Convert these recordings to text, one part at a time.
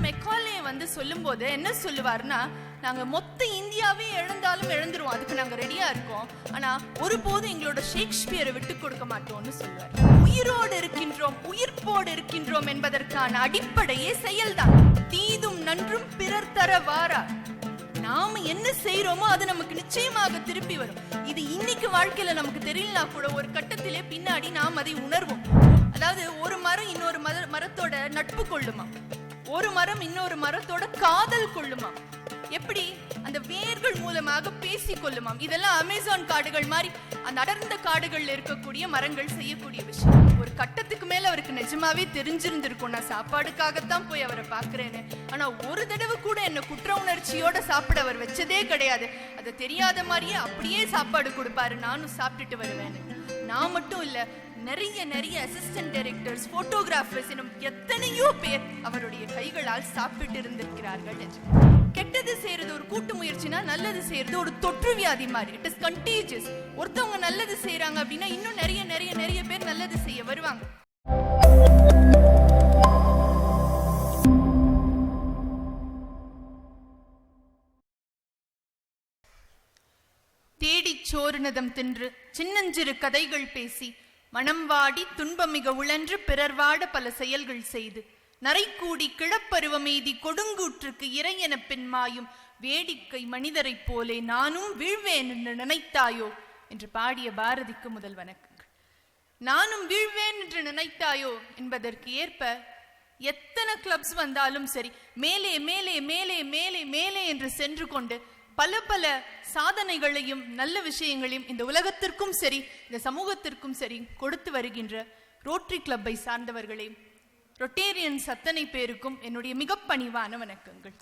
Macaulay சொல்லும் போது என்ன சொல்லுவாருன்னா, நாங்க மொத்த இந்தியாவே இழந்தாலும் இழந்துருவோம், அதுக்கு நாங்க ரெடியா இருக்கோம், ஆனா ஒருபோதும் எங்களோட ஷேக்ஸ்பியரை விட்டு கொடுக்க மாட்டோம்னு சொல்லுவார். உயிரோடு இருக்கின்றோம், உயிர்ப்போடு இருக்கின்றோம் என்பதற்கான அடிப்படையே செயல்தான். தீதும் நன்றும் பிறர் தர வாரா. நாம என்ன செய்யறோமோ அது நமக்கு நிச்சயமாக திருப்பி வரும். இது இன்னைக்கு வாழ்க்கையில நமக்கு தெரியலனா கூட ஒரு கட்டத்திலே பின்னாடி நாம் அதை உணர்வோம். அதாவது ஒரு மரம் இன்னொரு மரத்தோட நட்பு கொள்ளுமா, ஒரு மரம் இன்னொரு மரத்தோட காதல் கொள்ளுமா, எப்படி அந்த வேர்கள் மூலமாக பேசிக் கொள்ளுமாம். இதெல்லாம் அமேசான் காடுகள் மாதிரி அந்த அடர்ந்த காடுகள்ல இருக்கக்கூடிய மரங்கள் செய்யக்கூடிய விஷயம். ஒரு கட்டத்துக்கு மேல அவருக்கு நிஜமாவே தெரிஞ்சிருந்திருக்கும், நான் சாப்பாடுக்காகத்தான் போய் அவரை பாக்குறேன்னு. ஆனா ஒரு தடவை கூட என்ன குற்ற உணர்ச்சியோட சாப்பிட அவர் வச்சதே கிடையாது. அது தெரியாத மாதிரியே அப்படியே சாப்பாடு கொடுப்பாரு, நானும் சாப்பிட்டுட்டு வருவேன்னு. நான் மட்டும் இல்ல, நிறைய அசிஸ்டன்ட் டைரக்டர்ஸ், போட்டோகிராஃபர்ஸ் இன்னும் எத்தனையோ பேர் அவருடைய கைகளால் சாப்பிட்டு இருந்திருக்கிறார்கள். கெட்டது செய்யறது ஒரு கூட்டு முயற்சினா, நல்லது செய்யறது ஒரு தொற்று வியாதி மாதிரி. It is contagious. ஒருத்தவங்க நல்லது செய்யறாங்க அப்படின்னா இன்னும் நிறைய பேர் நல்லது செய்ய வருவாங்க. தேடி சோறுனதம் தின்று சின்னஞ்சிறு கதைகள் பேசி மனம் வாடி துன்பமிக உழன்று பிறர் வாட பல செயல்கள் செய்து நரைக்கூடி கிளப்பருவமெய்தி கொடுங்கூற்றுக்கு இறையென பின்மாயும் வேடிக்கை மனிதரைப் போலே நானும் வீழ்வேன் என்று நினைத்தாயோ என்று பாடிய பாரதிக்கு முதல் வணக்கங்கள். நானும் வீழ்வேன் என்று நினைத்தாயோ என்பதற்கு ஏற்ப எத்தனை கிளப்ஸ் வந்தாலும் சரி, மேலே மேலே மேலே மேலே மேலே என்று சென்று கொண்டு பல சாதனைகளையும் நல்ல விஷயங்களையும் இந்த உலகத்திற்கும் சரி இந்த சமூகத்திற்கும் சரி கொடுத்து வருகின்ற ரோட்டரி கிளப்பை சார்ந்தவர்களே, ரொட்டேரியன்ஸ் அத்தனை பேருக்கும் என்னுடைய மிக பணிவான வணக்கங்கள்.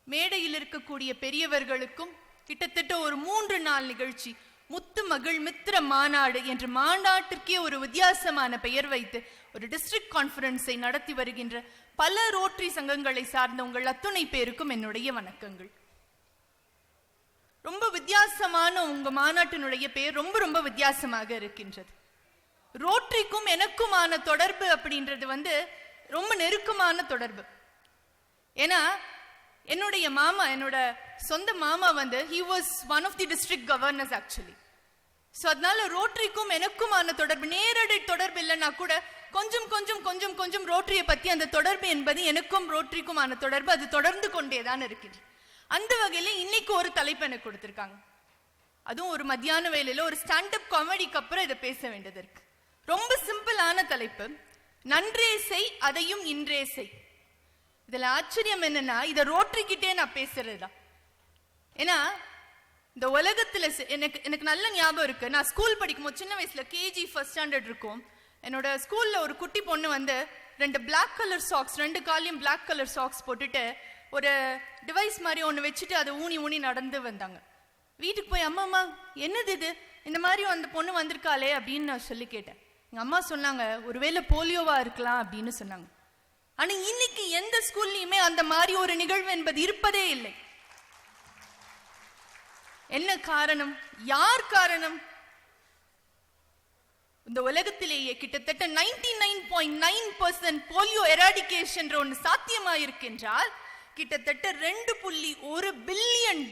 மேடையில் இருக்கக்கூடிய பெரியவர்களுக்கும் கிட்டத்தட்ட ஒரு 3 நாள் நிகழ்ச்சி முத்து மகள் மித்திர மாநாடு என்ற மாநாட்டிற்கே ஒரு வித்தியாசமான பெயர் வைத்து ஒரு டிஸ்ட்ரிக்ட் கான்ஃபரன்ஸை நடத்தி வருகின்ற பல ரோட்டரி சங்கங்களை சார்ந்த உங்கள் அத்துணை பேருக்கும் என்னுடைய வணக்கங்கள். ரொம்ப வித்தியாசமான உங்க மாநாட்டினுடைய பெயர் ரொம்ப வித்தியாசமாக இருக்கின்றது. ரோட்டரிக்கும் எனக்குமான தொடர்பு அப்படின்றது ரொம்ப நெருக்கமான தொடர்பு. ஏன்னா என்னுடைய மாமா, என்னோட சொந்த மாமா he was one of the district governors actually. So அதனால ரோட்டரிக்கும் எனக்குமான தொடர்பு, நேரடி தொடர்பு இல்லைன்னா கூட கொஞ்சம் ரோட்டரியை பத்தி அந்த தொடர்பு என்பது எனக்கும் ரோட்டரிக்குமான தொடர்பு அது தொடர்ந்து கொண்டேதான் இருக்கிறது. அந்த வகையில இன்னைக்கு ஒரு தலைப்பு எனக்கு கொடுத்திருக்காங்க. அதுவும் ஒரு மத்தியான வேலையில ஒரு ஸ்டாண்டப் காமெடிக்கு அப்புறம் இதை பேச வேண்டியது இருக்கு. ரொம்ப சிம்பிளான தலைப்பு, நன்றே செய் அதையும் இன்றே செய். இதுல ஆச்சரியம் என்னன்னா, இத ரோட்டரி கிட்டே நான் பேசுறதுதான். ஏன்னா இந்த உலகத்துல எனக்கு நல்ல ஞாபகம் இருக்கு. நான் ஸ்கூல் படிக்கும்போது சின்ன வயசுல கேஜி ஃபர்ஸ்ட் ஸ்டாண்டர்ட் இருக்கும், என்னோட ஸ்கூல்ல ஒரு குட்டி பொண்ணு 2 பிளாக் கலர் சாக்ஸ், 2 காலையும் பிளாக் கலர் சாக்ஸ் போட்டுட்டு ஒரு டிவைஸ் மாதிரி ஒன்று வச்சுட்டு அதை ஊனி நடந்து வந்தாங்க. வீட்டுக்கு போய் அம்மா என்னது இது, இந்த மாதிரி அந்த பொண்ணு வந்திருக்காளே அப்படின்னு நான் சொல்லி கேட்டேன். எங்க அம்மா சொன்னாங்க, ஒருவேளை போலியோவா இருக்கலாம் அப்படின்னு சொன்னாங்க. ஆனா இன்னைக்கு எந்த ஸ்கூல்லையுமே அந்த மாதிரி ஒரு நிகழ்வு என்பது இருப்பதே இல்லை. என்ன காரணம்? யார் காரணம்? இந்த உலகத்திலேயே கிட்டத்தட்ட 99.9% போலியோ எராடிகேஷன் ஒன்று சாத்தியமாயிருக்கின்றால் கிட்டத்தட்ட $2.1 பில்லியன்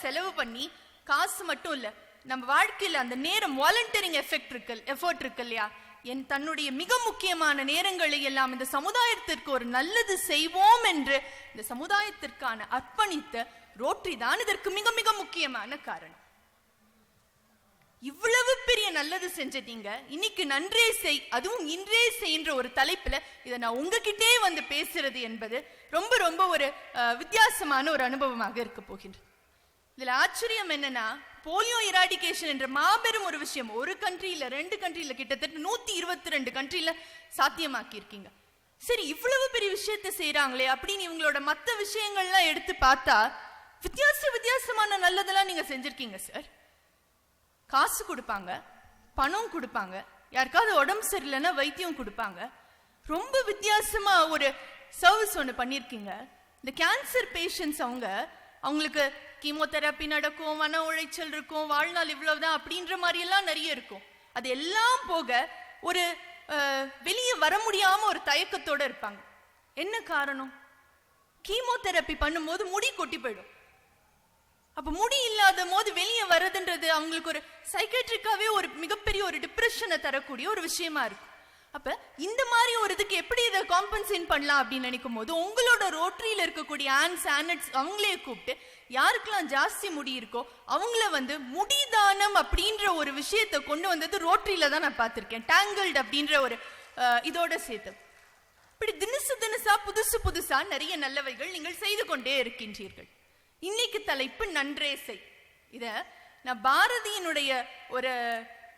செலவு பண்ணி, காசு மட்டும் இல்ல, நம்ம வாழ்க்கையில அந்த நேரம் வாலண்டியரிங் எஃபர்ட் இருக்கு இல்லையா, தன்னுடைய மிக முக்கியமான நேரங்களை எல்லாம் இந்த சமுதாயத்திற்கு ஒரு நல்லது செய்வோம் என்று இந்த சமுதாயத்திற்கான அர்ப்பணித்த ரோட்டரி தான் இதற்கு மிக மிக முக்கியமான காரணம். இவ்வளவு பெரிய நல்லது செஞ்சதீங்க, இன்னைக்கு நன்றே செய் அதுவும் இன்றே செய்கின்ற ஒரு தலைப்புல இதை நான் உங்ககிட்டே பேசுறது என்பது ரொம்ப ஒரு வித்தியாசமான ஒரு அனுபவமாக இருக்க போகின்றது. இதுல ஆச்சரியம் என்னன்னா, போலியோ எராடிகேஷன் என்ற மாபெரும் ஒரு விஷயம் ஒரு கண்ட்ரியில 2 கண்ட்ரியில கிட்டத்தட்ட 122 கண்ட்ரியில சாத்தியமாக்கி இருக்கீங்க. சரி, இவ்வளவு பெரிய விஷயத்தை செய்யறாங்களே அப்படின்னு இவங்களோட மற்ற விஷயங்கள்லாம் எடுத்து பார்த்தா வித்தியாசமான நல்லதெல்லாம் நீங்க செஞ்சிருக்கீங்க சார். காசு கொடுப்பாங்க, பணம் கொடுப்பாங்க, யாருக்காவது உடம்பு சரியில்லைன்னா வைத்தியம் கொடுப்பாங்க. ரொம்ப வித்தியாசமா ஒரு சர்வீஸ் ஒன்று பண்ணியிருக்கீங்க. இந்த கேன்சர் பேஷண்ட்ஸ் அவங்களுக்கு கீமோதெரப்பி நடக்கும், மன உளைச்சல் இருக்கும், வாழ்நாள் இவ்வளவுதான் அப்படின்ற மாதிரி எல்லாம் நிறைய இருக்கும். அது எல்லாம் போக ஒரு வெளியே வர முடியாம ஒரு தயக்கத்தோட இருப்பாங்க. என்ன காரணம்? கீமோதெரப்பி பண்ணும்போது முடி கொட்டி போயிடும். அப்ப முடி இல்லாத போது வெளியே வர்றதுன்றது அவங்களுக்கு ஒரு சைக்காட்ரிக்காவே ஒரு மிகப்பெரிய ஒரு டிப்ரெஷனை தரக்கூடிய ஒரு விஷயமா இருக்கும். அப்ப இந்த மாதிரி ஒரு இதுக்கு எப்படி இதை காம்பன்சேட் பண்ணலாம் அப்படின்னு நினைக்கும் போது உங்களோட ரோட்டரியில இருக்கக்கூடிய ஆன்ஸ் ஆனட்ஸ் அவங்களே கூப்பிட்டு யாருக்கெல்லாம் ஜாஸ்தி முடி இருக்கோ அவங்கள முடிதானம் அப்படின்ற ஒரு விஷயத்தை கொண்டு வந்தது ரோட்டரியில தான் நான் பார்த்திருக்கேன். டேங்கிள்ட் அப்படின்ற ஒரு இதோட சேர்த்து இப்படி தினசா புதுசா நிறைய நல்லவைகள் நீங்கள் செய்து கொண்டே இருக்கின்றீர்கள். இன்னைக்கு தலைப்பு நன்றே செய். இத நான் பாரதியினுடைய ஒரு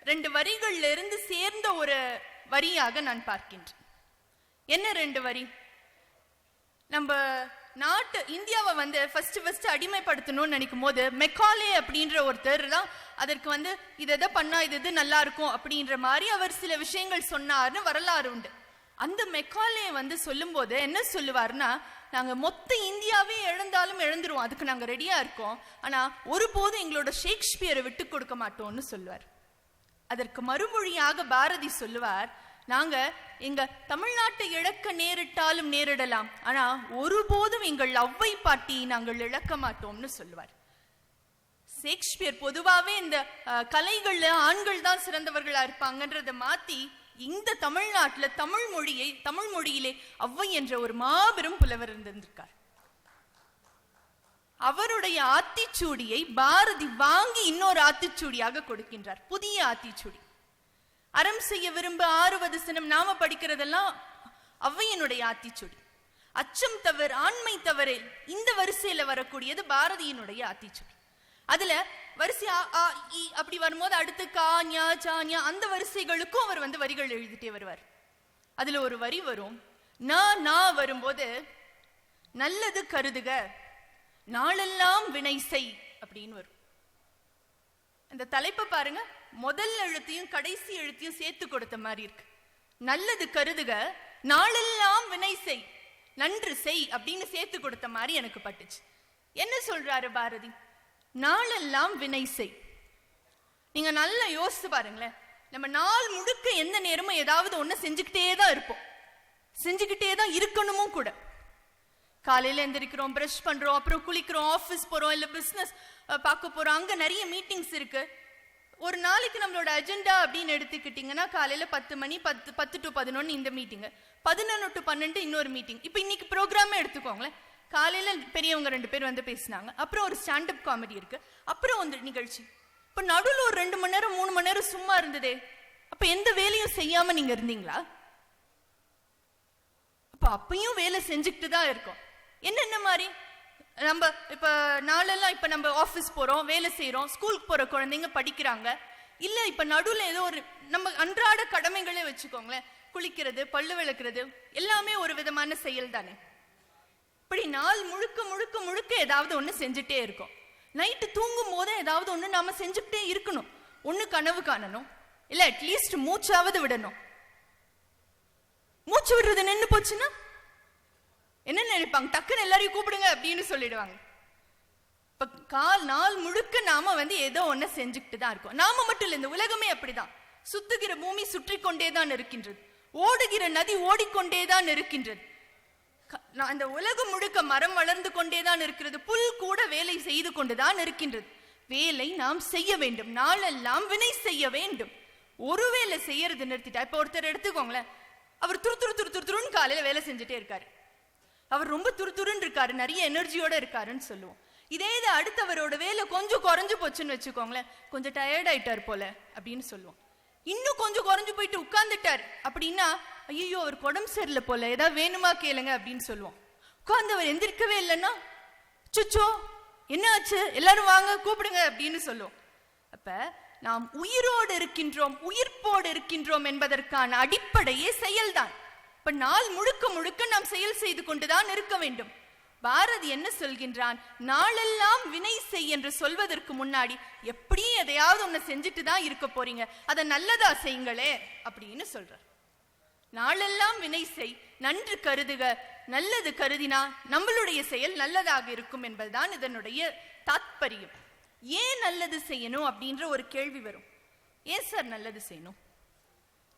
2 வரிகள்ல இருந்து சேர்ந்த ஒரு வரியாக நான் பார்க்கின்றேன். என்ன 2 வரி? நம்ம நாட்டு இந்தியாவை ஃபர்ஸ்ட் அடிமைப்படுத்தணும்னு நினைக்கும் போது மெக்காலே அப்படின்ற ஒருத்தர் தான் அதற்கு இதை பண்ணா இது நல்லா இருக்கும் அப்படின்ற மாதிரி அவர் சில விஷயங்கள் சொன்னார்னு வரலாறு உண்டு. அந்த மெக்காலே சொல்லும் போது என்ன சொல்லுவார்னா, நாங்க மொத்த இந்தியாவே இழந்தாலும் இழந்துருவோம், அதுக்கு நாங்க ரெடியா இருக்கோம், ஆனா ஒருபோதும் எங்களோட ஷேக்ஸ்பியரை விட்டு கொடுக்க மாட்டோம்னு சொல்லுவார். அதற்கு மறுமொழியாக பாரதி சொல்லுவார், நாங்க எங்க தமிழ்நாட்டை இழக்க நேரிட்டாலும் நேரிடலாம், ஆனா ஒருபோதும் எங்கள் அவ்வை பாட்டி நாங்கள் இழக்க மாட்டோம்னு சொல்லுவார். ஷேக்ஸ்பியர் பொதுவாவே இந்த கலைகள்ல ஆண்கள் தான் சிறந்தவர்களா இருப்பாங்கன்றத மாத்தி இந்த தமிழ்நாட்டுல தமிழ் மொழியிலே அவ்வை என்ற ஒரு மாபெரும் புலவர் இருந்திருக்கார். அவருடைய ஆத்திச்சூடியை பாரதி வாங்கி இன்னொரு ஆத்திச்சூடியாக கொடுக்கின்றார், புதிய ஆத்திச்சூடி. அறம் செய்ய விரும்ப ஆறுவது சினம் நாம படிக்கிறதெல்லாம் அவ்வையினுடைய ஆத்திச்சூடி. அச்சம் தவறு ஆண்மை தவறு இந்த வரிசையில வரக்கூடியது பாரதியினுடைய ஆத்திச்சூடி. அதுல வரிசை அப்படி வரும்போது அடுத்து கா ஞா சா ஞா அந்த வரிசைகளுக்கும் அவர் வரிகள் எழுதிட்டே வருவார். அதுல ஒரு வரி வரும், நான் வரும்போது நல்லது கருதுக நாளெல்லாம் வினை செய் அப்படின்னு வரும். அந்த தலைப்பை பாருங்க, முதல் எழுத்தையும் கடைசி எழுத்தையும் சேர்த்து கொடுத்த மாதிரி இருக்கு. நல்லது கருதுக நாளெல்லாம் வினை செய், நன்று செய் அப்படின்னு சேர்த்து கொடுத்த மாதிரி எனக்கு பட்டுச்சு. என்ன சொல்றாரு பாரதி? நாளெல்லாம் வினை செய். நீங்க நல்லா யோசிச்சு பாருங்களேன், நம்ம நாள் முழுக்க எந்த நேரமும் ஏதாவது ஒண்ணு செஞ்சுக்கிட்டே தான் இருப்போம், செஞ்சுக்கிட்டே தான் இருக்கணுமும் கூட. காலையில எந்திரிக்கிறோம், பிரஷ் பண்றோம், அப்புறம் குளிக்கிறோம், ஆஃபீஸ் போறோம், இல்ல பிசினஸ் பார்க்க போறோம், அங்க நிறைய மீட்டிங்ஸ் இருக்கு. ஒரு நாளைக்கு நம்மளோட அஜெண்டா அப்படின்னு எடுத்துக்கிட்டீங்கன்னா காலையில 10 மணி 10 to 11 இந்த மீட்டிங், 11 to 12 இன்னொரு மீட்டிங். இப்ப இன்னைக்கு ப்ரோக்ராமே எடுத்துக்கோங்களேன், காலையில பெரியவங்க 2 பேர் பேசினாங்க, அப்புறம் ஒரு ஸ்டாண்டப் காமெடி இருக்கு, அப்புறம் ஒரு நிகழ்ச்சி. இப்ப நடுவில் ஒரு 2 மணி நேரம் 3 மணி நேரம் சும்மா இருந்ததே, அப்ப எந்த வேலையும் செய்யாம நீங்க இருந்தீங்களா? அப்ப அப்பயும் வேலை செஞ்சுக்கிட்டு தான் இருக்கோம். என்னென்ன மாதிரி நம்ம இப்ப நாளெல்லாம் இப்ப நம்ம ஆபீஸ் போறோம், வேலை செய்யறோம், ஸ்கூலுக்கு போற குழந்தைங்க படிக்கிறாங்க, இல்ல இப்ப நடுவில் ஏதோ ஒரு நம்ம அன்றாட கடமைகளே வச்சுக்கோங்களேன், குளிக்கிறது, பல்லு விளக்குறது எல்லாமே ஒரு விதமான செயல் தானே. இப்படி நாள் முழுக்க ஏதாவது ஒண்ணு செஞ்சுட்டே இருக்கும். நைட்டு தூங்கும் போது ஏதாவது ஒண்ணு நாம செஞ்சுக்கிட்டே இருக்கணும். ஒண்ணு கனவு காணணும், இல்ல அட்லீஸ்ட் மூச்சாவது விடணும். மூச்சு விடுறது நின்று போச்சுன்னா என்ன நினைப்பாங்க? டக்குன்னு எல்லாரையும் கூப்பிடுங்க அப்படின்னு சொல்லிடுவாங்க. இப்ப நாள் முழுக்க நாம ஏதோ ஒண்ணு செஞ்சுக்கிட்டு தான் இருக்கோம். நாம மட்டும் இல்ல, இந்த உலகமே அப்படிதான். சுத்துகிற பூமி சுற்றி கொண்டேதான் இருக்கின்றது, ஓடுகிற நதி ஓடிக்கொண்டேதான் இருக்கின்றது. அந்த உலகம் முழுக்க மரம் வளர்ந்து கொண்டேதான் இருக்கிறது, புல் கூட வேலை செய்து கொண்டுதான் இருக்கின்றது. வேலை நாம் செய்ய வேண்டும், நாளெல்லாம் வினை செய்ய வேண்டும். ஒரு வேலை செய்யறது நிறுத்திட்டா, இப்ப ஒருத்தர் எடுத்துக்கோங்களேன், அவர் துருன்னு காலையில வேலை செஞ்சுட்டே இருக்காரு, அவர் ரொம்ப துருன்னு இருக்காரு, நிறைய எனர்ஜியோட இருக்காருன்னு சொல்லுவோம். இதே இது அடுத்தவரோட வேலை கொஞ்சம் குறைஞ்சு போச்சுன்னு வச்சுக்கோங்களேன், கொஞ்சம் டயர்ட் ஆயிட்டார் போல அப்படின்னு சொல்லுவோம். இன்னும் கொஞ்சம் குறைஞ்சு போயிட்டு உட்கார்ந்துட்டார் அப்படின்னா, ஐயோ அவர் உடம்பு சரியில்லை போல, ஏதாவது வேணுமா கேளுங்க அப்படின்னு சொல்லுவோம். உட்கார்ந்தவர் எந்திரிக்கவே இல்லைன்னா, சுச்சோ என்ன ஆச்சு, எல்லாரும் வாங்க கூப்பிடுங்க அப்படின்னு சொல்லுவோம். அப்ப நாம் உயிரோடு இருக்கின்றோம், உயிர்ப்போடு இருக்கின்றோம் என்பதற்கான அடிப்படையே செயல்தான். இப்ப நாள் முழுக்க நாம் செயல் செய்து கொண்டுதான் இருக்க வேண்டும். பாரதி என்ன சொல்கின்றான்? நாளெல்லாம் வினை செய் என்று சொல்வதற்கு முன்னாடி எப்படியும் எதையாவது ஒண்ணு செஞ்சுட்டு தான் இருக்க போறீங்க, அதை நல்லதா செய்யுங்களே அப்படின்னு சொல்றார். நாளெல்லாம் வினை செய், நன்று கருதுக, நல்லது கருதினா நம்மளுடைய செயல் நல்லதாக இருக்கும் என்பதுதான் இதனுடைய தாத்பரியம். ஏன் நல்லது செய்யணும் அப்படின்ற ஒரு கேள்வி வரும். ஏன் சார் நல்லது செய்யணும்?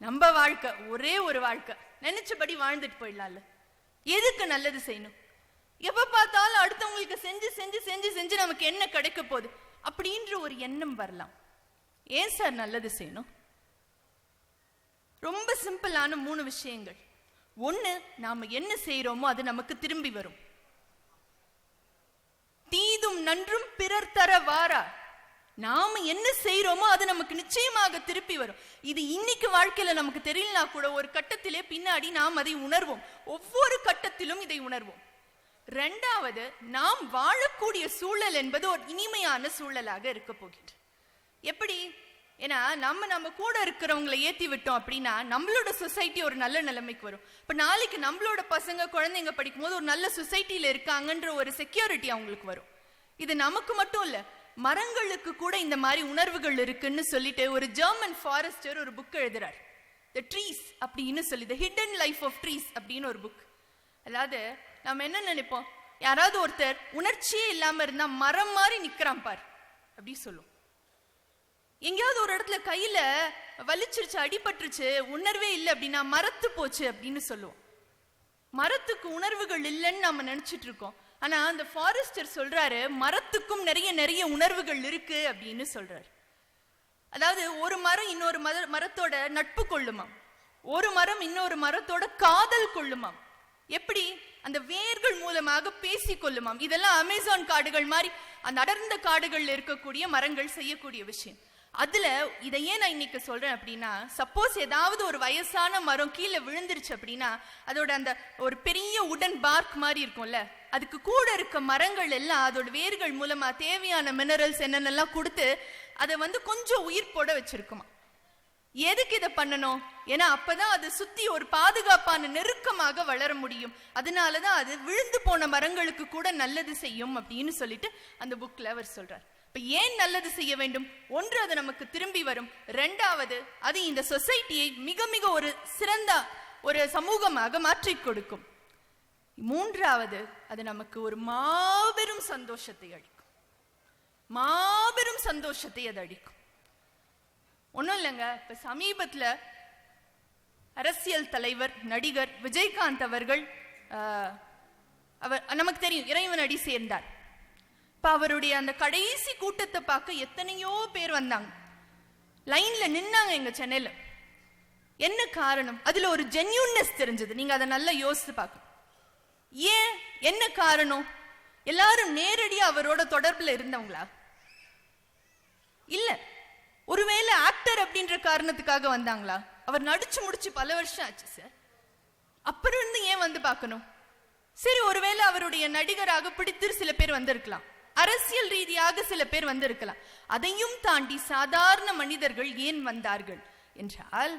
நம்ம வாழ்க்கை ஒரே ஒரு வாழ்க்கை, நினைச்சபடி வாழ்ந்துட்டு போயிடலாம்ல. எதுக்கு நல்லது செய்யணும்? எப்ப பார்த்தாலும் அடுத்தவங்களுக்கு செஞ்சு செஞ்சு செஞ்சு செஞ்சு நமக்கு என்ன கிடைக்க போகுது அப்படின்ற ஒரு எண்ணம் வரலாம். ஏன் சார் நல்லது செய்யணும்? ரொம்ப சிம்பிளான 3 விஷயங்கள். ஒண்ணு, நாம என்ன செய்யறோமோ அது நமக்கு திரும்பி வரும். தீதும் நன்றும் பிறர் தர வாரா. நாம என்ன செய்யறோமோ அது நமக்கு நிச்சயமாக திருப்பி வரும். இது இன்னைக்கு வாழ்க்கையில நமக்கு தெரியலனா கூட ஒரு கட்டத்திலே பின்னாடி நாம் அதை உணர்வோம். ஒவ்வொரு கட்டத்திலும் இதை உணர்வோம். 2வது, நாம் வாழக்கூடிய சூழல் என்பது ஒரு இனிமையான சூழலாக இருக்க போகின்ற. எப்படி? ஏன்னா நம்ம கூட இருக்கிறவங்களை ஏத்தி விட்டோம் அப்படின்னா நம்மளோட சொசைட்டி ஒரு நல்ல நிலைமைக்கு வரும். இப்ப நாளைக்கு நம்மளோட பசங்க குழந்தைங்க படிக்கும் போது ஒரு நல்ல சொசைட்டில இருக்காங்கன்ற ஒரு செக்யூரிட்டி அவங்களுக்கு வரும். இது நமக்கு மட்டும் இல்ல, மரங்களுக்கு கூட இந்த மாதிரி உணர்வுகள் இருக்குன்னு சொல்லிட்டு ஒரு ஜெர்மன் ஃபாரஸ்டர் ஒரு புக் எழுதுறார். தி ட்ரீஸ் அப்படின்னு சொல்லி, the hidden life of trees அப்படின்னு ஒரு புக். அதாவது நம்ம என்ன நினைப்போம், யாராவது ஒருத்தர் உணர்ச்சியே இல்லாம இருந்தா மரம் மாதிரி நிக்கிறான் பார் அப்படி சொல்லும். எங்கேயாவது ஒரு இடத்துல கையில வலிச்சிருச்சு, அடிபட்டுருச்சு, உணர்வே இல்லை அப்படின்னா மரத்து போச்சு அப்படின்னு சொல்லுவோம். மரத்துக்கு உணர்வுகள் இல்லைன்னு நம்ம நினைச்சிட்டு இருக்கோம். ஆனா அந்த ஃபாரஸ்டர் சொல்றாரு, மரத்துக்கும் நிறைய நிறைய உணர்வுகள் இருக்கு அப்படின்னு சொல்றாரு. அதாவது ஒரு மரம் இன்னொரு மரத்தோட நட்பு கொள்ளுமாம், ஒரு மரம் இன்னொரு மரத்தோட காதல் கொள்ளுமாம். எப்படி? அந்த வேர்கள் மூலமாக பேசி கொள்ளுமாம். இதெல்லாம் அமேசான் காடுகள் மாதிரி அந்த அடர்ந்த காடுகள்ல இருக்கக்கூடிய மரங்கள் செய்யக்கூடிய விஷயம். அதுல இதை ஏன் நான் இன்னைக்கு சொல்றேன் அப்படின்னா, சப்போஸ் ஏதாவது ஒரு வயசான மரம் கீழே விழுந்துருச்சு அப்படின்னா அதோட அந்த ஒரு பெரிய உடன் பார்க் மாதிரி இருக்கும்ல, அதுக்கு கூட இருக்க மரங்கள் எல்லாம் அதோட வேர்கள் மூலமா தேவையான மினரல்ஸ் என்னென்னலாம் கொடுத்து அதை கொஞ்சம் உயிர் போட வச்சிருக்குமா. எதுக்கு இதை பண்ணணும்? ஏன்னா அப்பதான் அது சுத்தி ஒரு பாதுகாப்பான நெருக்கமாக வளர முடியும். அதனாலதான் அது விழுந்து போன மரங்களுக்கு கூட நல்லது செய்யும் அப்படின்னு சொல்லிட்டு அந்த புக்ல அவர் சொல்றார். இப்ப ஏன் நல்லது செய்ய வேண்டும்? ஒன்று, அது நமக்கு திரும்பி வரும். 2வது, அது இந்த சொசைட்டியை மிக மிக ஒரு சிறந்த ஒரு சமூகமாக மாற்றி கொடுக்கும். 3வது, அது நமக்கு ஒரு மாபெரும் சந்தோஷத்தை அளிக்கும். மாபெரும் சந்தோஷத்தை அது அளிக்கும். ஒன்றும் இல்லைங்க, இப்ப சமீபத்துல அரசியல் தலைவர் நடிகர் விஜயகாந்த் அவர்கள் அவர் நமக்கு தெரியும் இறைவன் அடி சேர்ந்தார். இப்ப அவருடைய அந்த கடைசி கூட்டத்தை பார்க்க எத்தனையோ பேர் வந்தாங்க, லைன்ல நின்னாங்க எங்க சென்னையில. என்ன காரணம்? அதுல ஒரு ஜென்யூன்னஸ் தெரிஞ்சது. நீங்க அதை நல்லா யோசித்து பார்க்கணும். ஏன், என்ன காரணம்? எல்லாரும் நேரடியா அவரோட தொடர்புல இருந்தவங்களா? இல்ல. ஒருவேளை ஆக்டர் அப்படின்ற காரணத்துக்காக வந்தாங்களா? அவர் நடிச்சு முடிச்சு பல வருஷம் ஆச்சு சார். அப்புறம் இருந்து ஏன் பார்க்கணும்? சரி, ஒருவேளை அவருடைய நடிகராக பிடித்து சில பேர் வந்திருக்கலாம், அரசியல் ரீதியாக சில பேர் வந்திருக்கலாம். அதையும் தாண்டி சாதாரண மனிதர்கள் ஏன் வந்தார்கள் என்றால்,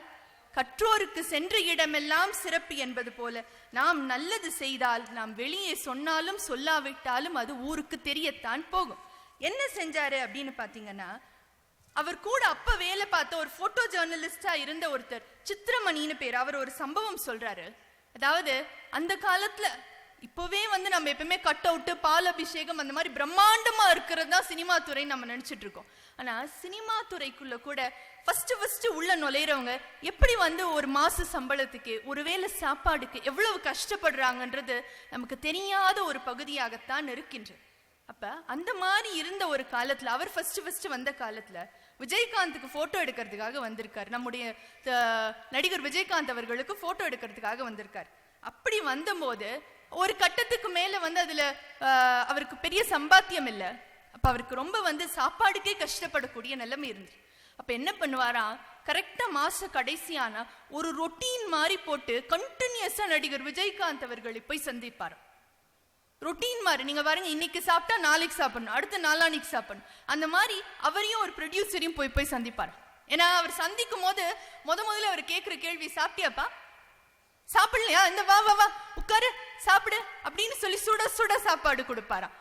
கற்றோருக்கு சென்ற இடமெல்லாம் சிறப்பு என்பது போல நாம் நல்லது செய்தால் நாம் வெளியே சொன்னாலும் சொல்லாவிட்டாலும் அது ஊருக்கு தெரியத்தான் போகும். என்ன செஞ்சாரு அப்படின்னு பாத்தீங்கன்னா, அவர் கூட அப்ப வேலை பார்த்த ஒரு போட்டோ ஜேர்னலிஸ்டா இருந்த ஒருத்தர், சித்திரமணின்னு பேர், அவர் ஒரு சம்பவம் சொல்றாரு. அதாவது அந்த காலத்துல இப்பவே நம்ம எப்பவுமே கட் அவுட், பால் அபிஷேகம் அந்த மாதிரி பிரம்மாண்டமா இருக்கிறது தான் சினிமா துறை நம்ம நினைச்சிட்டு இருக்கோம். ஆனா சினிமா துறைக்குள்ள கூட ஃபர்ஸ்ட் உள்ள நுழையிறவங்க எப்படி ஒரு மாச சம்பளத்துக்கு ஒருவேளை சாப்பாடுக்கு எவ்வளவு கஷ்டப்படுறாங்கன்றது நமக்கு தெரியாத ஒரு பகுதியாகத்தான் இருக்கின்றது. அப்ப அந்த மாதிரி இருந்த ஒரு காலத்துல, அவர் ஃபர்ஸ்ட் வந்த காலத்துல விஜயகாந்துக்கு போட்டோ எடுக்கிறதுக்காக வந்திருக்காரு. நம்முடைய நடிகர் விஜயகாந்த் அவர்களுக்கு போட்டோ எடுக்கிறதுக்காக வந்திருக்காரு. அப்படி வந்தபோது ஒரு கட்டத்துக்கு மேல அதுல அவருக்கு பெரிய சம்பாத்தியம் இல்ல. அப்ப அவருக்கு ரொம்ப சாப்பாடுக்கே கஷ்டப்படக்கூடிய நிலைமை இருந்துச்சு. அப்ப என்ன பண்ணுவாரா, கரெக்டா மாச கடைசியான ஒரு ரொட்டீன் மாதிரி போட்டு கண்டினியூஸா நடிகர் விஜயகாந்த் அவர்களை போய் சந்திப்பாரு. ரொட்டீன் மாதிரி, நீங்க பாருங்க, இன்னைக்கு சாப்பிட்டா நாளைக்கு சாப்பிடணும், அடுத்த நாளானிக்கு சாப்பிடணும். அந்த மாதிரி அவரையும் ஒரு ப்ரொடியூசரையும் போய் சந்திப்பாரு. ஏன்னா அவர் சந்திக்கும் போது முதல்ல அவர் கேட்கிற கேள்வி, சாப்பிட்டியாப்பா? சாப்பிடலையா? இந்த வா வா வா உட்காரு சாப்பிடு அப்படின்னு சொல்லி சுட சுட சாப்பாடு கொடுப்பாராம்.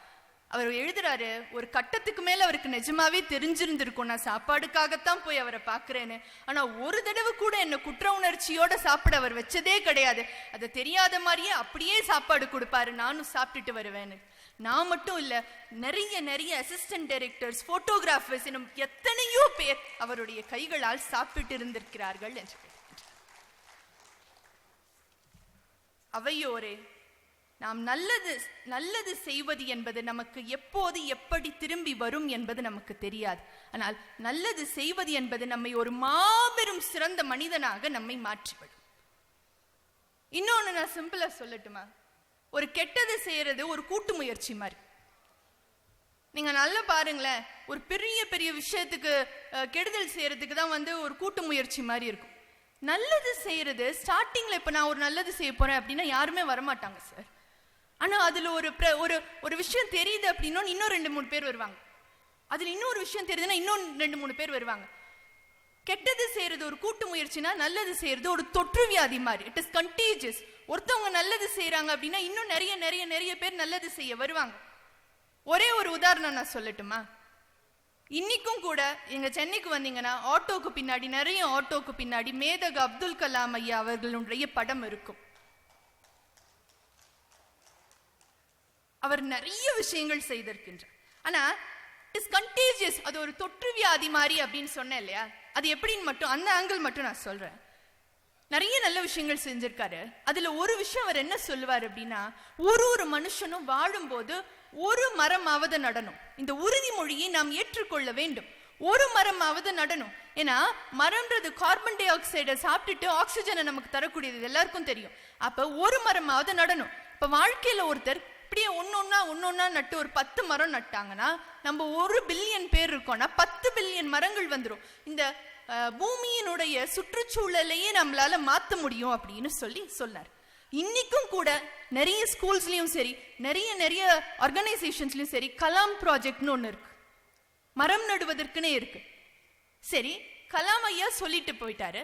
அவர் எழுதுறாரு, ஒரு கட்டத்துக்கு மேல அவருக்கு நிஜமாவே தெரிஞ்சிருந்திருக்கும், நான் சாப்பாடுக்காகத்தான் போய் அவரை பாக்குறேன்னு. ஆனா ஒரு தடவை கூட என்ன குற்ற உணர்ச்சியோட சாப்பிட அவர் வச்சதே கிடையாது. அதை தெரியாத மாதிரியே அப்படியே சாப்பாடு கொடுப்பாரு, நானும் சாப்பிட்டுட்டு வருவேன்னு. நான் மட்டும் இல்ல, நிறைய அசிஸ்டன்ட் டைரக்டர்ஸ், போட்டோகிராஃபர்ஸ், இன்னும் எத்தனையோ பேர் அவருடைய கைகளால் சாப்பிட்டு இருந்திருக்கிறார்கள் என்று. அவையோரே, நாம் நல்லது செய்வது என்பது நமக்கு எப்போது எப்படி திரும்பி வரும் என்பது நமக்கு தெரியாது. ஆனால் நல்லது செய்வது என்பது நம்மை ஒரு மாபெரும் சிறந்த மனிதனாக நம்மை மாற்றிவிடும். இன்னொன்னு நான் சிம்பிளா சொல்லட்டுமா? ஒரு கெட்டது செய்யறது ஒரு கூட்டு முயற்சி மாதிரி. நீங்க நல்லா பாருங்களேன், ஒரு பெரிய பெரிய விஷயத்துக்கு கெடுதல் செய்யறதுக்கு தான் ஒரு கூட்டு முயற்சி மாதிரி இருக்கும். நல்லது செய்யறது ஸ்டார்டிங்ல, இப்ப நான் ஒரு நல்லது செய்ய போறேன் அப்படின்னா யாருமே வரமாட்டாங்க சார். ஆனா அதுல ஒரு விஷயம் தெரியுது அப்படின்னா இன்னும் 2-3 பேர் வருவாங்க. அதுல இன்னொரு விஷயம் தெரியுதுன்னா இன்னும் 2-3 பேர் வருவாங்க. கெட்டது செய்யறது ஒரு கூட்டு முயற்சினா, நல்லது செய்யறது ஒரு தொற்று வியாதி மாதிரி. It is contagious. ஒருத்தவங்க நல்லது செய்யறாங்க அப்படின்னா இன்னும் நிறைய நிறைய நிறைய பேர் நல்லது செய்ய வருவாங்க. ஒரே ஒரு உதாரணம் நான் சொல்லட்டுமா? இன்னைக்கும் கூட எங்க சென்னைக்கு வந்தீங்கன்னா ஆட்டோக்கு பின்னாடி, நிறைய ஆட்டோக்கு பின்னாடி மேதக அப்துல் கலாம் ஐயா அவர்களுடைய படம் இருக்கும். அவர் நிறைய விஷயங்கள் செய்திருக்கின்றார். ஆனா இட் இஸ் கண்டீஜியஸ். அது ஒரு தொற்று வியாதி மாதிரி அப்படின்னு சொன்னேன் இல்லையா? அது எப்படின்னு மட்டும் அந்த ஆங்கிள் மட்டும் நான் சொல்றேன். நிறைய நல்ல விஷயங்கள் செஞ்சிருக்காரு. அதுல ஒரு விஷயம் அவர் என்ன சொல்லுவார் அப்படின்னா, ஒரு மனுஷனும் வாழும்போது ஒரு மரமாவது நடணும். இந்த உறுதிமொழியை நாம் ஏற்றுக்கொள்ள வேண்டும். ஒரு மரமாவது நடணும். ஏன்னா மரம்ன்றது கார்பன் டை ஆக்சைடை சாப்பிட்டுட்டு ஆக்சிஜனை நமக்கு தரக்கூடியது எல்லாருக்கும் தெரியும். அப்ப ஒரு மரமாவது நடணும். இப்ப வாழ்க்கையில ஒருத்தர் இப்படியே ஒன்னொன்னா நட்டு ஒரு 10 மரம் நட்டாங்கன்னா, நம்ம 1 பில்லியன் பேர் இருக்கோம்னா 10 பில்லியன் மரங்கள் வந்துடும். இந்த பூமியினுடைய சுற்றுச்சூழலையே நம்மளால மாற்ற முடியும் அப்படின்னு சொன்னார். இன்னைக்கும் கூட நிறைய ஸ்கூல்ஸ்லயும் சரி, நிறைய நிறைய ஆர்கனைசேஷன்ஸ்லயும் சரி, கலாம் ப்ராஜெக்ட்னு ஒண்ணு இருக்கு. மரம் நடுவதற்குன்னே இருக்கு. சரி, கலாம் ஐயா சொல்லிட்டு போயிட்டாரு.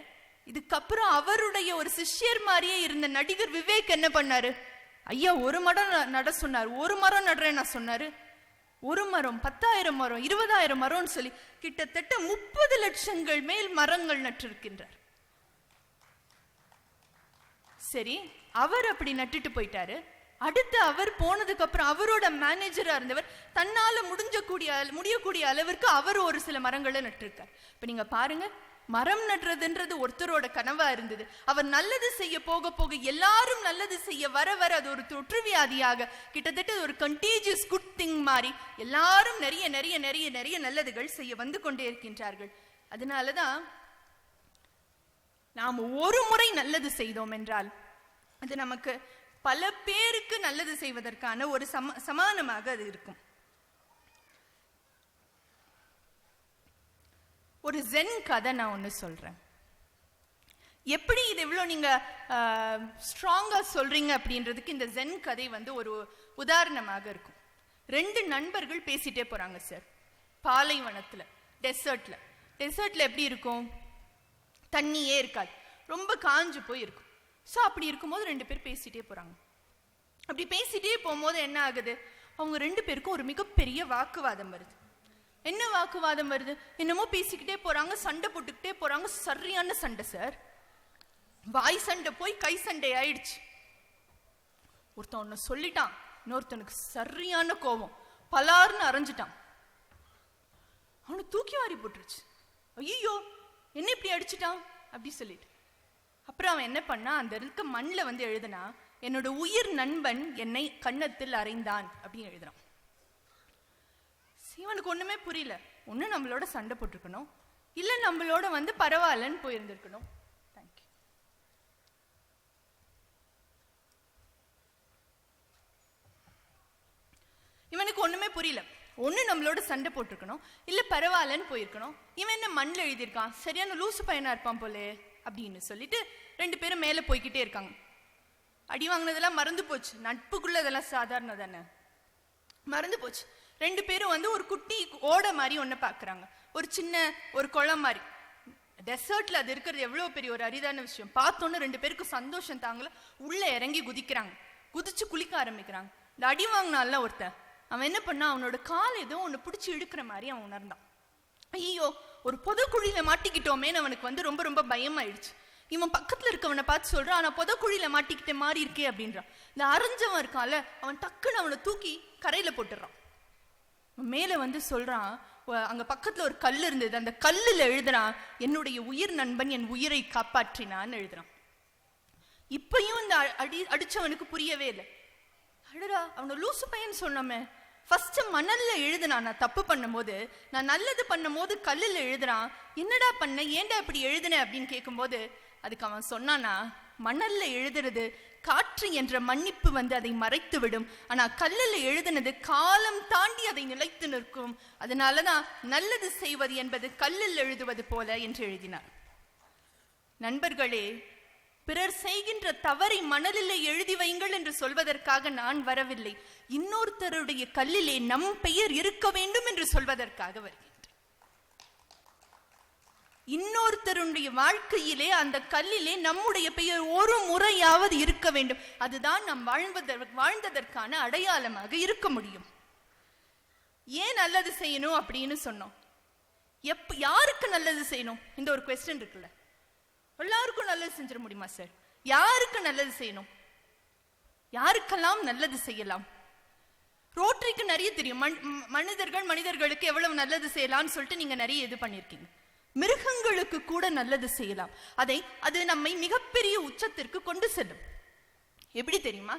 இதுக்கப்புறம் அவருடைய ஒரு சிஷ்யர் மாதிரியே இருந்த நடிகர் விவேக் என்ன பண்ணாரு? ஐயா ஒரு மரம் நட சொன்னார். ஒரு மரம் நடுறேன் நான் சொன்னாரு. ஒரு மரம் 10,000 மரம் 20,000 மரம்னு சொல்லி கிட்டத்தட்ட 30 லட்சங்கள் மேல் மரங்கள் நட்டிருக்கின்றார். சரி, அவர் அப்படி நட்டுட்டு போயிட்டாரு. அடுத்து அவர் போனதுக்கு அப்புறம் அவரோட மேனேஜரா இருந்தவர் தன்னால முடியக்கூடிய அளவிற்கு அவர் ஒரு சில மரங்களை நட்டிருக்கார். இப்ப நீங்க பாருங்க, மரம் நடுறதுன்றது ஒருத்தரோட கனவா இருந்தது. அவர் நல்லது செய்ய போக போக எல்லாரும் நல்லது செய்ய வர வர அது ஒரு தொற்று வியாதியாக, கிட்டத்தட்ட ஒரு கண்டீஜியஸ் குட் திங் மாதிரி எல்லாரும் நிறைய நிறைய நிறைய நிறைய நல்லதுகள் செய்ய வந்து கொண்டே இருக்கின்றார்கள். அதனாலதான் நாம் ஒரு முறை நல்லது செய்தோம் என்றால் அது நமக்கு பல பேருக்கு நல்லது செய்வதற்கான ஒரு சமானமாக அது இருக்கும். ஒரு ஜென் கதை நான் ஒண்ணு சொல்றேன். எப்படி இது இவ்வளவு நீங்க ஸ்ட்ராங்கா சொல்றீங்க அப்படின்றதுக்கு இந்த ஜென் கதை ஒரு உதாரணமாக இருக்கும். 2 நண்பர்கள் பேசிட்டே போறாங்க சார். பாலைவனத்துல, டெசர்ட்ல எப்படி இருக்கும்? தண்ணியே இருக்காது, ரொம்ப காஞ்சு போய் இருக்கும். ஸோ அப்படி இருக்கும்போது 2 பேர் பேசிட்டே போறாங்க. அப்படி பேசிட்டே போகும்போது என்ன ஆகுது? அவங்க 2 பேருக்கும் ஒரு மிகப்பெரிய வாக்குவாதம் வருது. என்ன வாக்குவாதம் வருது? என்னமோ பேசிக்கிட்டே போறாங்க, சண்டை போட்டுக்கிட்டே போறாங்க. சரியான சண்டை சார். வாய் சண்டை போய் கை சண்டை ஆயிடுச்சு. ஒருத்தன் ஒன்னு சொல்லிட்டான், இன்னொருத்தனுக்கு சரியான கோபம், பலார்னு அரைஞ்சிட்டான். அவனை தூக்கி வாரி போட்டுருச்சு. ஐயோ, என்ன இப்படி அடிச்சுட்டான் அப்படி சொல்லிட்டு அப்புறம் அவன் என்ன பண்ணா, அந்த இருக்க மண்ணில் எழுதுனா, என்னோட உயிர் நண்பன் என்னை கன்னத்தில் அறைந்தான் அப்படின்னு எழுதுறான். சிவனுக்கு ஒண்ணுமே புரியல. ஒண்ணு நம்மளோட சண்டை போட்டிருக்கணும், இல்ல நம்மளோட பரவாயில்லன்னு போயிருந்திருக்கணும். தேங்க்யூ. இவனுக்கு ஒண்ணுமே புரியல. ஒண்ணு நம்மளோட சண்டை போட்டிருக்கணும், இல்ல பரவாயில்லன்னு போயிருக்கணும். இவன் என்ன மண்ணில் எழுதியிருக்கான், சரியான லூசு பையனா இருப்பான் போலே அப்படின்னு சொல்லிட்டு 2 பேரும் மேல போய்கிட்டே இருக்காங்க. அடி வாங்கினதெல்லாம் மறந்து போச்சு. நட்புக்குள்ள இதெல்லாம் சாதாரண தானே, மறந்து போச்சு. 2 பேரும் ஒரு குட்டி ஓடை மாதிரி ஒண்ணு பாக்குறாங்க. ஒரு சின்ன ஒரு குளம் மாதிரி. டெசர்ட்ல அது இருக்கிறது எவ்வளவு பெரிய ஒரு அரிதான விஷயம். பார்த்தோன்னு 2 பேருக்கு சந்தோஷம் தாங்கல. உள்ள இறங்கி குதிக்கிறாங்க. குதிச்சு குளிக்க ஆரம்பிக்கிறாங்க. இந்த அடி வாங்கினால ஒருத்தன், அவன் என்ன பண்ணா, அவனோட கால் ஏதோ ஒண்ணு பிடிச்சி இழுக்கிற மாதிரி அவன் உணர்ந்தான். ஐயோ, ஒரு புதக்குழியில மாட்டிக்கிட்டோமேன்னு அவனுக்கு ரொம்ப ரொம்ப பயமாயிடுச்சு. இவன் பக்கத்துல இருக்கவனை பார்த்து சொல்றான், ஆனா புதக்குழியில மாட்டிக்கிட்ட மாதிரி இருக்கே அப்படின்றான். இந்த அரைஞ்சவன் இருக்கான்ல, அவன் டக்குன்னு அவனை தூக்கி கரையில போட்டுறான். மேல சொல்றான், அங்க பக்கத்துல ஒரு கல் இருந்தது, அந்த கல்லுல எழுதுறான், என்னுடைய உயிர் நண்பன் என் உயிரை காப்பாற்றினான்னு எழுதுறான். இப்பயும் இந்த அடிச்சவனுக்கு புரியவே இல்லை. அடடா, அவனை லூசு பையன் சொன்னோமே, ஃபர்ஸ்ட் மணல்ல எழுதுனான். நான் தப்பு பண்ணும் போது, நான் நல்லது பண்ணும் போது கல்லுல எழுதுறான். என்னடா பண்ண, ஏன்டா இப்படி எழுதுன அப்படின்னு கேட்கும்போது அதுக்கு அவன் சொன்னானா, மணல்ல எழுதுறது காற்று என்ற மன்னிப்பு வந்து அதை மறைத்து விடும், ஆனா கல்லுல எழுதுனது காலம் தாண்டி அதை நிலைத்து நிற்கும். அதனாலதான் நல்லது செய்வது என்பது கல்லில் எழுதுவது போல என்று எழுதினார். நண்பர்களே, பிறர் செய்கின்ற தவறை மணலிலே எழுதி வையுங்கள் என்று சொல்வதற்காக நான் வரவில்லை. இன்னொருத்தருடைய கல்லிலே நம் பெயர் இருக்க வேண்டும் என்று சொல்வதற்காக வருகின்றேன். இன்னொருத்தருடைய வாழ்க்கையிலே அந்த கல்லிலே நம்முடைய பெயர் ஒரு முறையாவது இருக்க வேண்டும். அதுதான் நாம் வாழ்ந்ததற்கான அடையாளமாக இருக்க முடியும். ஏன் நல்லது செய்யணும் அப்படின்னு சொன்னோம்? யாருக்கு நல்லது செய்யணும்? இந்த ஒரு கொஸ்டின் இருக்குல்ல. எல்லாருக்கும் நல்லது செஞ்சிட முடியுமா சார்? யாருக்கு நல்லது செய்யணும்? யாருக்கெல்லாம் நல்லது செய்யலாம்? ரோட்டரிக்கு நிறைய தெரியும். மனிதர்களுக்கு எவ்வளவு நல்லது செய்யலாம்னு சொல்லிட்டு நீங்க நிறைய இது பண்ணிருக்கீங்க. மிருகங்களுக்கு கூட நல்லது செய்யலாம். அது நம்மை மிகப்பெரிய உச்சத்திற்கு கொண்டு செல்லும். எப்படி தெரியுமா?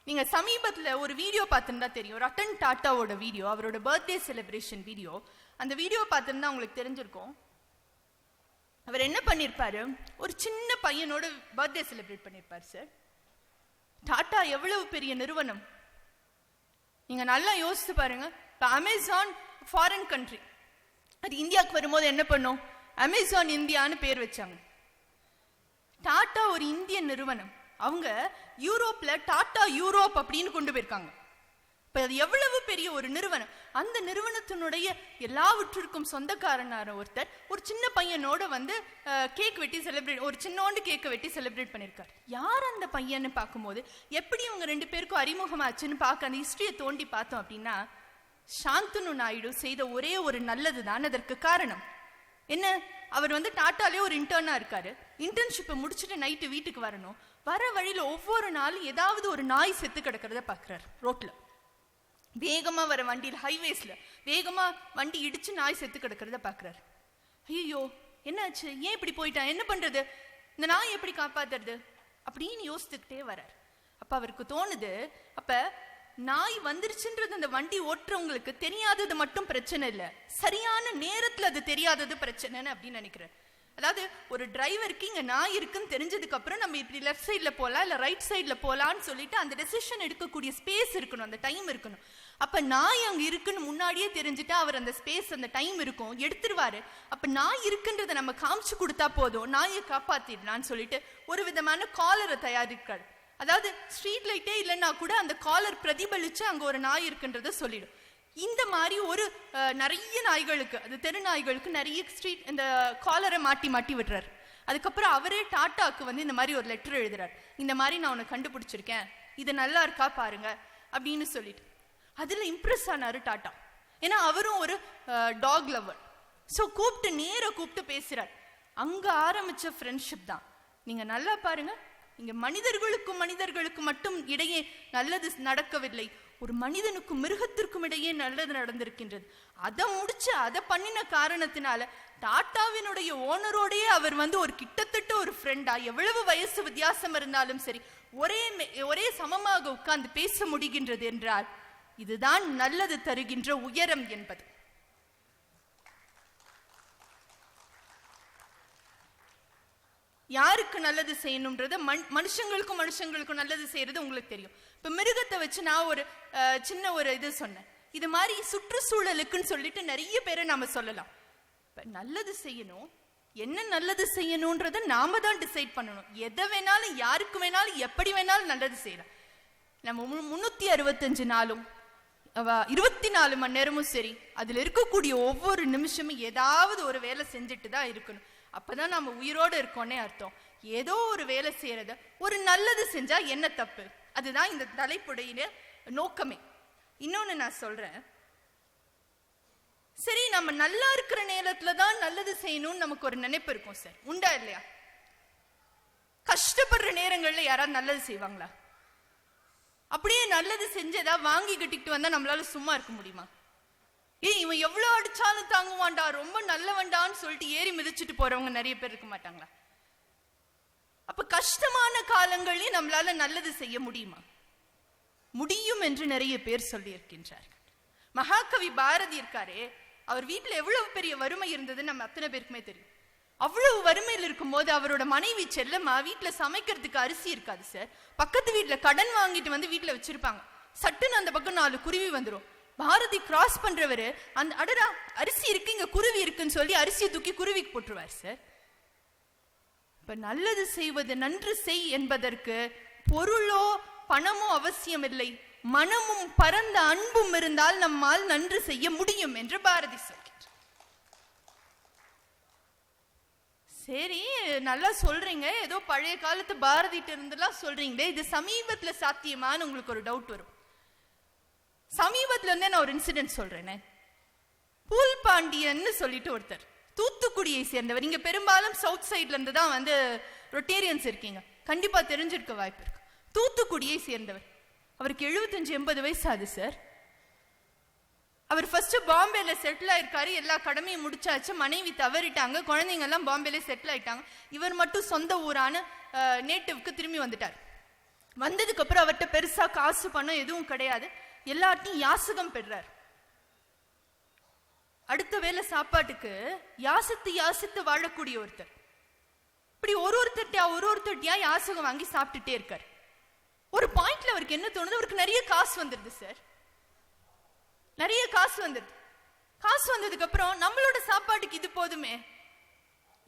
நீங்க சமீபத்துல ஒரு வீடியோ பார்த்திருந்தா தெரியும். ரத்தன் டாட்டாவோட வீடியோ, அவரோட பர்த்டே செலிப்ரேஷன் வீடியோ. அந்த வீடியோ பார்த்திருந்தா உங்களுக்கு தெரிஞ்சிருக்கும். அவர் என்ன பண்ணிருப்பாரு, ஒரு சின்ன பையனோட பர்த்டே செலிப்ரேட் பண்ணிருப்பாரு சார். டாடா எவ்வளவு பெரிய நிறுவனம், நீங்க நல்லா யோசிச்சு பாருங்க. இப்ப அமேசான் ஃபாரின் கண்ட்ரி, அது இந்தியாவுக்கு வரும்போது என்ன பண்ணும்? அமேசான் இந்தியான்னு பேர் வச்சாங்க. டாடா ஒரு இந்திய நிறுவனம். அவங்க யூரோப்ல டாடா யூரோப் அப்படின்னு கொண்டு போயிருக்காங்க. இப்ப அது எவ்வளவு பெரிய ஒரு நிறுவனம். அந்த நிறுவனத்தினுடைய எல்லாவற்றிற்கும் சொந்தக்காரனான ஒருத்தர் ஒரு சின்ன பையனோட வந்து கேக் வெட்டி செலிப்ரேட், ஒரு சின்னோண்டு கேக்கை வெட்டி செலிப்ரேட் பண்ணிருக்காரு. யார் அந்த பையன்னு பார்க்கும்போது எப்படி இவங்க ரெண்டு பேருக்கும் அறிமுகமாச்சுன்னு பார்க்க அந்த ஹிஸ்டரியை தோண்டி பார்த்தோம் அப்படின்னா, சாந்தனு நாயுடு செய்த ஒரே ஒரு நல்லது தான் அதற்கு காரணம். என்ன, அவர் வந்து டாட்டாலே ஒரு இன்டர்னா இருக்காரு. இன்டர்ன்ஷிப்பை முடிச்சுட்டு நைட்டு வீட்டுக்கு வரணும். வர வழியில ஒவ்வொரு நாளும் ஏதாவது ஒரு நாய் செத்து கிடக்கிறத பாக்குறாரு. ரோட்ல வேகமா வர வண்டியில், ஹைவேஸ்ல வேகமா வண்டி இடிச்சு நாய் செத்து கிடக்கிறத பாக்குறாரு. ஐயோ என்னாச்சு, ஏன் இப்படி போயிட்டான், என்ன பண்றது, இந்த நாய் எப்படி காப்பாத்துறது அப்படின்னு யோசித்துக்கிட்டே வர்றாரு. அப்ப அவருக்கு தோணுது, அப்ப நாய் வந்துருச்சுன்றது அந்த வண்டி ஓட்டுறவங்களுக்கு தெரியாதது மட்டும் பிரச்சனை இல்ல, சரியான நேரத்துல அது தெரியாதது பிரச்சனைன்னு அப்படின்னு நினைக்கிறேன். அதாவது ஒரு டிரைவருக்கு இங்க நாய் இருக்குன்னு தெரிஞ்சதுக்கு அப்புறம் நம்ம இப்படி லெஃப்ட் சைட்ல போலாம் இல்ல ரைட் சைட்ல போலான்னு சொல்லிட்டு அந்த டெசிஷன் எடுக்கக்கூடிய ஸ்பேஸ் இருக்கணும், அந்த டைம் இருக்கணும். அப்ப நாய் அங்க இருக்குன்னு முன்னாடியே தெரிஞ்சுட்டா அவர் அந்த ஸ்பேஸ் அந்த டைம் இருக்கும் எடுத்துருவாரு. அப்ப நாய் இருக்குன்றத நம்ம காமிச்சு கொடுத்தா போதும், நாயை காப்பாத்திடலான்னு சொல்லிட்டு ஒரு விதமான காலரை தயாரிக்காரு. அதாவது ஸ்ட்ரீட் லைட்டே இல்லைன்னா கூட அந்த காலர் பிரதிபலிச்சு அங்க ஒரு நாய் இருக்குன்றத சொல்லிடும். இந்த மாதிரி ஒரு நிறைய நாய்களுக்கு, அது தெரு நாய்களுக்கு நிறைய ஸ்ட்ரீட் இந்த காலரை மாட்டி மாட்டி விடுறாரு. அதுக்கப்புறம் அவரே டாட்டாக்கு வந்து இந்த மாதிரி ஒரு லெட்டர் எழுதுறாரு. இந்த மாதிரி நான் உனக்கு கண்டுபிடிச்சிருக்கேன், இது நல்லா இருக்கா பாருங்க அப்படின்னு சொல்லிட்டு. அதுல இம்ப்ரெஸ் ஆனாரு டாட்டா. ஏன்னா அவரும் ஒரு டாக் லவர். ஸோ கூப்பிட்டு பேசுறாரு. அங்க ஆரம்பிச்ச ஃப்ரெண்ட்ஷிப் தான். நீங்க நல்லா பாருங்க, இங்க மனிதர்களுக்கும் மட்டும் இடையே நல்லது நடக்கவில்லை, ஒரு மனிதனுக்கும் மிருகத்திற்கும் இடையே நல்லது நடந்திருக்கின்றது. அதை முடிச்சு அதை பண்ணின காரணத்தினால டாட்டாவினுடைய ஓனரோடையே அவர் வந்து ஒரு கிட்டத்தட்ட ஒரு ஃப்ரெண்டா, எவ்வளவு வயசு வித்தியாசம் இருந்தாலும் சரி ஒரே சமமாக உட்கார்ந்து பேச முடிகின்றது என்றால் இதுதான் நல்லது தருகின்ற உயரம் என்பது. யாருக்கு நல்லது செய்யணும்ன்றது மனுஷங்களுக்கும் நல்லது செய்யறது உங்களுக்கு தெரியும். இப்ப மிருகத்தை வச்சு நான் ஒரு சின்ன ஒரு இது சொன்னேன். இது மாதிரி சுற்றுச்சூழலுக்குன்னு சொல்லிட்டு நிறைய பேரை நாம சொல்லலாம். இப்ப நல்லது செய்யணும், என்ன நல்லது செய்யணும்ன்றத நாம தான் டிசைட் பண்ணணும். எதை வேணாலும் யாருக்கு வேணாலும் எப்படி வேணாலும் நல்லது செய்யலாம். நம்ம 365 நாளும் 24 மணி நேரமும் சரி, அதுல இருக்கக்கூடிய ஒவ்வொரு நிமிஷமும் ஏதாவது ஒரு வேலை செஞ்சுட்டு தான் இருக்கணும். அப்பதான் நம்ம உயிரோடு இருக்கோன்னே அர்த்தம். ஏதோ ஒரு வேலை செய்யறத ஒரு நல்லது செஞ்சா என்ன தப்பு? அதுதான் இந்த தலைப்புடைய நோக்கமே. இன்னொன்னு நான் சொல்றேன், சரி நம்ம நல்லா இருக்கிற நேரத்துலதான் நல்லது செய்யணும்னு நமக்கு ஒரு நினைப்பு இருக்கும் சார், உண்டா இல்லையா? கஷ்டப்படுற நேரங்கள்ல யாராவது நல்லது செய்வாங்களா? அப்படியே நல்லது செஞ்சதா வாங்கி கட்டிக்கிட்டு வந்தா நம்மளால சும்மா இருக்க முடியுமா? இவன் எவ்வளவு அடிச்சாலும் தாங்குவான்டா, ரொம்ப நல்லவன்டான்னு சொல்லிட்டு ஏறி மிதிச்சுட்டு போறவங்க நிறைய பேர் இருக்க மாட்டாங்களா? அப்ப கஷ்டமான காலங்களில் நம்மளால நல்லது செய்ய முடியுமா? முடியும் என்று நிறைய பேர் சொல்லி இருக்கின்றார்கள். மகாகவி பாரதி இருக்காரே, அவர் வீட்டுல எவ்வளவு பெரிய வறுமை இருந்ததுன்னு நம்ம அத்தனை பேருக்குமே தெரியும். அவ்வளவு வறுமையில் இருக்கும் போது அவரோட மனைவி செல்லம்மா வீட்டுல சமைக்கிறதுக்கு அரிசி இருக்காது சார். பக்கத்து வீட்டுல கடன் வாங்கிட்டு வந்து வீட்டுல வச்சிருப்பாங்க. சட்டுன்னு அந்த பக்கம் 4 குருவி வந்துடும். பாரதி கிராஸ் பண்றவரு அந்த அடடா அரிசி இருக்கு, இங்க குருவி இருக்குன்னு சொல்லி அரிசியை தூக்கி குருவிக்கு போட்டுருவார் சார். இப்ப நல்லது செய்வது நன்று செய் என்பதற்கு பொருளோ பணமோ அவசியம் இல்லை, மனமும் பரந்த அன்பும் இருந்தால் நம்மால் நன்று செய்ய முடியும் என்று பாரதி சொல்கிறார். சரி, நல்லா சொல்றீங்க, ஏதோ பழைய காலத்து பாரதிட்ட இருந்தெல்லாம் சொல்றீங்களே, இது சமீபத்துல சாத்தியமானு உங்களுக்கு ஒரு டவுட் வரும். சமீபத்துல இருந்தே நான் ஒரு இன்சிடென்ட் சொல்றேனே. பூல் பாண்டியன்னு சொல்லிட்டு ஒருத்தர், தூத்துக்குடியை சேர்ந்தவர். இங்க பெரும்பாலும் சவுத் சைட்ல இருந்து தான் வந்து ரொட்டேரியன்ஸ் இருக்கீங்க, கண்டிப்பா தெரிஞ்சிருக்க வாய்ப்பு இருக்கு. தூத்துக்குடியை சேர்ந்தவர். அவருக்கு 75-80 வயசு ஆகுது சார். அவர் ஃபர்ஸ்ட் பாம்பேல செட்டில் ஆயிருக்காரு. எல்லா கடமையும் முடிச்சாச்சு, மனைவி தவறிட்டாங்க, குழந்தைங்க எல்லாம் பாம்பேல செட்டில் ஆயிட்டாங்க. இவர் மட்டும் சொந்த ஊரான நேட்டிவ்க்கு திரும்பி வந்துட்டார். வந்ததுக்கு அப்புறம் அவர்கிட்ட பெருசா காசு பணம் எதுவும் கிடையாது. எல்லாத்தையும் யாசகம் பெறார். அடுத்த வேளை சாப்பாட்டுக்கு யாசித்து யாசித்து வாழக்கூடிய ஒருத்தர். இப்படி ஒருத்தட்டியா யாசகம் வாங்கி சாப்பிட்டுட்டே இருக்கார். ஒரு பாயிண்ட்ல அவருக்கு என்ன தோணுது, அவருக்கு நிறைய காசு வந்துருது சார். நிறைய காசு வந்துருது. காசு வந்ததுக்கு அப்புறம் நம்மளோட சாப்பாட்டுக்கு இது போதுமே.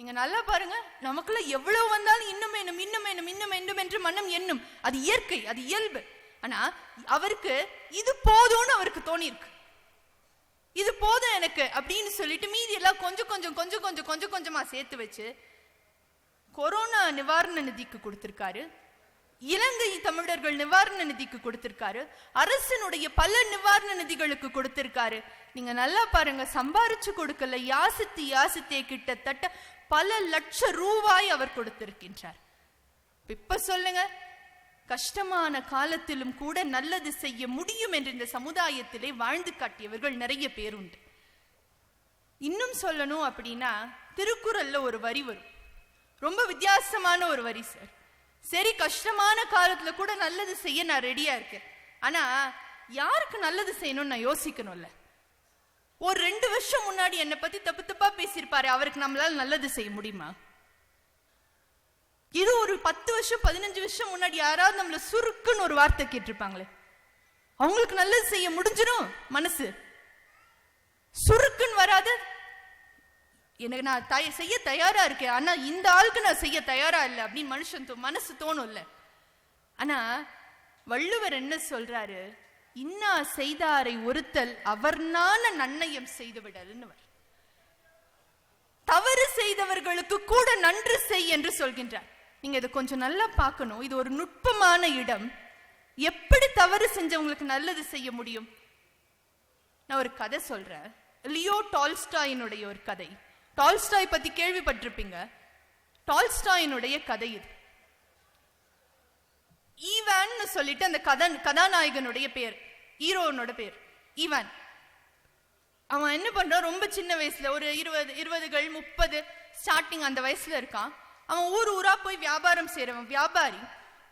நீங்க நல்லா பாருங்க, நமக்குள்ள எவ்வளவு வந்தாலும் இன்னும் வேணும் இன்னும் வேணும் இன்னும் வேண்டும் என்று மனம் எண்ணும். அது இயற்கை, அது இயல்பு. ஆனா அவருக்கு இது போதும்னு அவருக்கு தோணி இருக்கு. இது போதும் எனக்கு அப்படின்னு சொல்லிட்டு மீதி எல்லாம் கொஞ்சம் கொஞ்சமா சேர்த்து வச்சு கொரோனா நிவாரண நிதிக்கு கொடுத்திருக்காரு. இலங்கை தமிழர்கள் நிவாரண நிதிக்கு கொடுத்திருக்காரு. அரசனுடைய பல நிவாரண நிதிகளுக்கு கொடுத்திருக்காரு. நீங்க நல்லா பாருங்க, சம்பாரிச்சு கொடுக்கல, யாசித்தே கிட்டத்தட்ட பல லட்சம் ரூபாய் அவர் கொடுத்திருக்கின்றார். இப்ப சொல்லுங்க, கஷ்டமான காலத்திலும் கூட நல்லது செய்ய முடியும் என்று இந்த சமுதாயத்திலே வாழ்ந்து காட்டியவர்கள் நிறைய பேர் உண்டு. இன்னும் சொல்லணும் அப்படின்னா, திருக்குறள்ல ஒரு வரி வரும், ரொம்ப வித்தியாசமான ஒரு வரி சார். சரி, கஷ்டமான காலத்துல கூட நல்லது செய்ய நான் ரெடியா இருக்கேன், ஆனா யாருக்கு நல்லது செய்யணும்னு நான் யோசிக்கணும்ல. ஒரு 2 வருஷம் முன்னாடி என்னை பத்தி தப்பு தப்பா பேசியிருப்பாரு, அவருக்கு நம்மளால நல்லது செய்ய முடியுமா? இது ஒரு 10 வருஷம் 15 வருஷம் முன்னாடி யாராவது நம்மள சுருக்குன்னு ஒரு வார்த்தை கேட்டிருப்பாங்களே, அவங்களுக்கு நல்லது செய்ய முடிஞ்சிடும். மனசு சுருக்குன்னு வராது. எனக்கு நான் செய்ய தயாரா இருக்கேன், ஆனா இந்த ஆளுக்கு நான் செய்ய தயாரா இல்லை அப்படின்னு மனசு தோணும்ல. ஆனா வள்ளுவர் என்ன சொல்றாரு, இன்னா செய்தாரை ஒருத்தல் அவர்னான நன்னயம் செய்து விடல்னு. தவறு செய்தவர்களுக்கு கூட நன்று செய் என்று சொல்கின்றார். நீங்க இதை கொஞ்சம் நல்லா பார்க்கணும். இது ஒரு நுட்பமான இடம். எப்படி தவறு செஞ்சவங்களுக்கு நல்லது செய்ய முடியும்? நான் ஒரு கதை சொல்றேன், லியோ டால்ஸ்டாயினுடைய ஒரு கதை. டால்ஸ்டாய் பத்தி கேள்விப்பட்டிருப்பீங்க. டால்ஸ்டாயினுடைய கதை இது. ஈவான் சொல்லிட்டு அந்த கதாநாயகனுடைய பேர், ஹீரோனோட பேர் ஈவான். அவன் என்ன பண்றான், ரொம்ப சின்ன வயசுல ஒரு 20 30 ஸ்டார்டிங் அந்த வயசுல இருக்கான். அவன் ஊரா போய் வியாபாரம் செய்யறவன் வியாபாரி.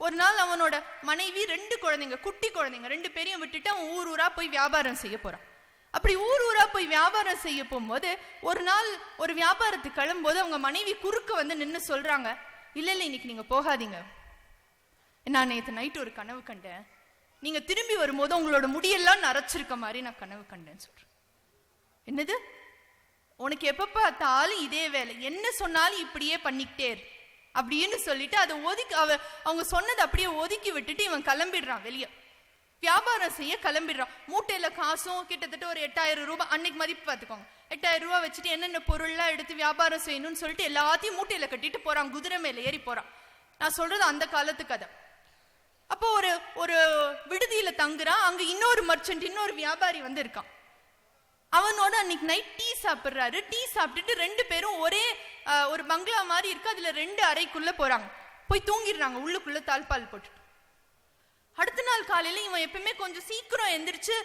ஒரு நாள் அவனோட மனைவி 2 குழந்தைங்க, குட்டி குழந்தைங்க 2 பேரையும் விட்டுட்டு அவன் ஊரா போய் வியாபாரம் செய்ய போறான். அப்படி ஊரா போய் வியாபாரம் செய்ய போகும்போது ஒரு நாள் ஒரு வியாபாரத்துக்கு கிளம்பும்போது அவங்க மனைவி குறுக்க வந்து நின்று சொல்றாங்க, இல்ல இன்னைக்கு நீங்க போகாதீங்க, நான் நேற்று நைட்டு ஒரு கனவு கண்டேன், நீங்க திரும்பி வரும்போது உங்களோட முடியெல்லாம் நரைச்சிருக்க மாதிரி நான் கனவு கண்டேன்னு சொல்றேன். என்னது, உனக்கு எப்ப பார்த்தாலும் இதே வேலை, என்ன சொன்னாலும் இப்படியே பண்ணிக்கிட்டே அப்படின்னு சொல்லிட்டு அதை அவங்க சொன்னதை அப்படியே ஒதுக்கி விட்டுட்டு இவன் கிளம்பிடுறான் வெளியே. வியாபாரம் செய்ய கிளம்பிடுறான். மூட்டையில காசும் கிட்டத்தட்ட ஒரு 8000 ரூபாய், அன்னைக்கு மதிப்பு பார்த்துக்கோங்க, 8000 ரூபாய் வச்சுட்டு என்னென்ன பொருள்லாம் எடுத்து வியாபாரம் செய்யணும்னு சொல்லிட்டு எல்லாத்தையும் மூட்டையில கட்டிட்டு போறான், குதிரை மேல ஏறி போறான். நான் சொல்றது அந்த காலத்து கதை. அப்போ ஒரு விடுதியில தங்குறான். அங்க இன்னொரு மர்ச்சன்ட், இன்னொரு வியாபாரி வந்து இருக்கான். அவனோட அன்னைக்கு நைட் டீ சாப்பிடுறாரு. டீ சாப்பிட்டுட்டு 2 பேரும் ஒரே ஒரு பங்களா மாதிரி இருக்கு, அதுல 2 அறைக்குள்ள போறாங்க. போய் தூங்கிடுறாங்க உள்ளுக்குள்ள தாழ்பால் போட்டு. அடுத்த நாள் காலையில இவன் எப்பவுமே கொஞ்சம் சீக்கிரம் எந்திரிச்சு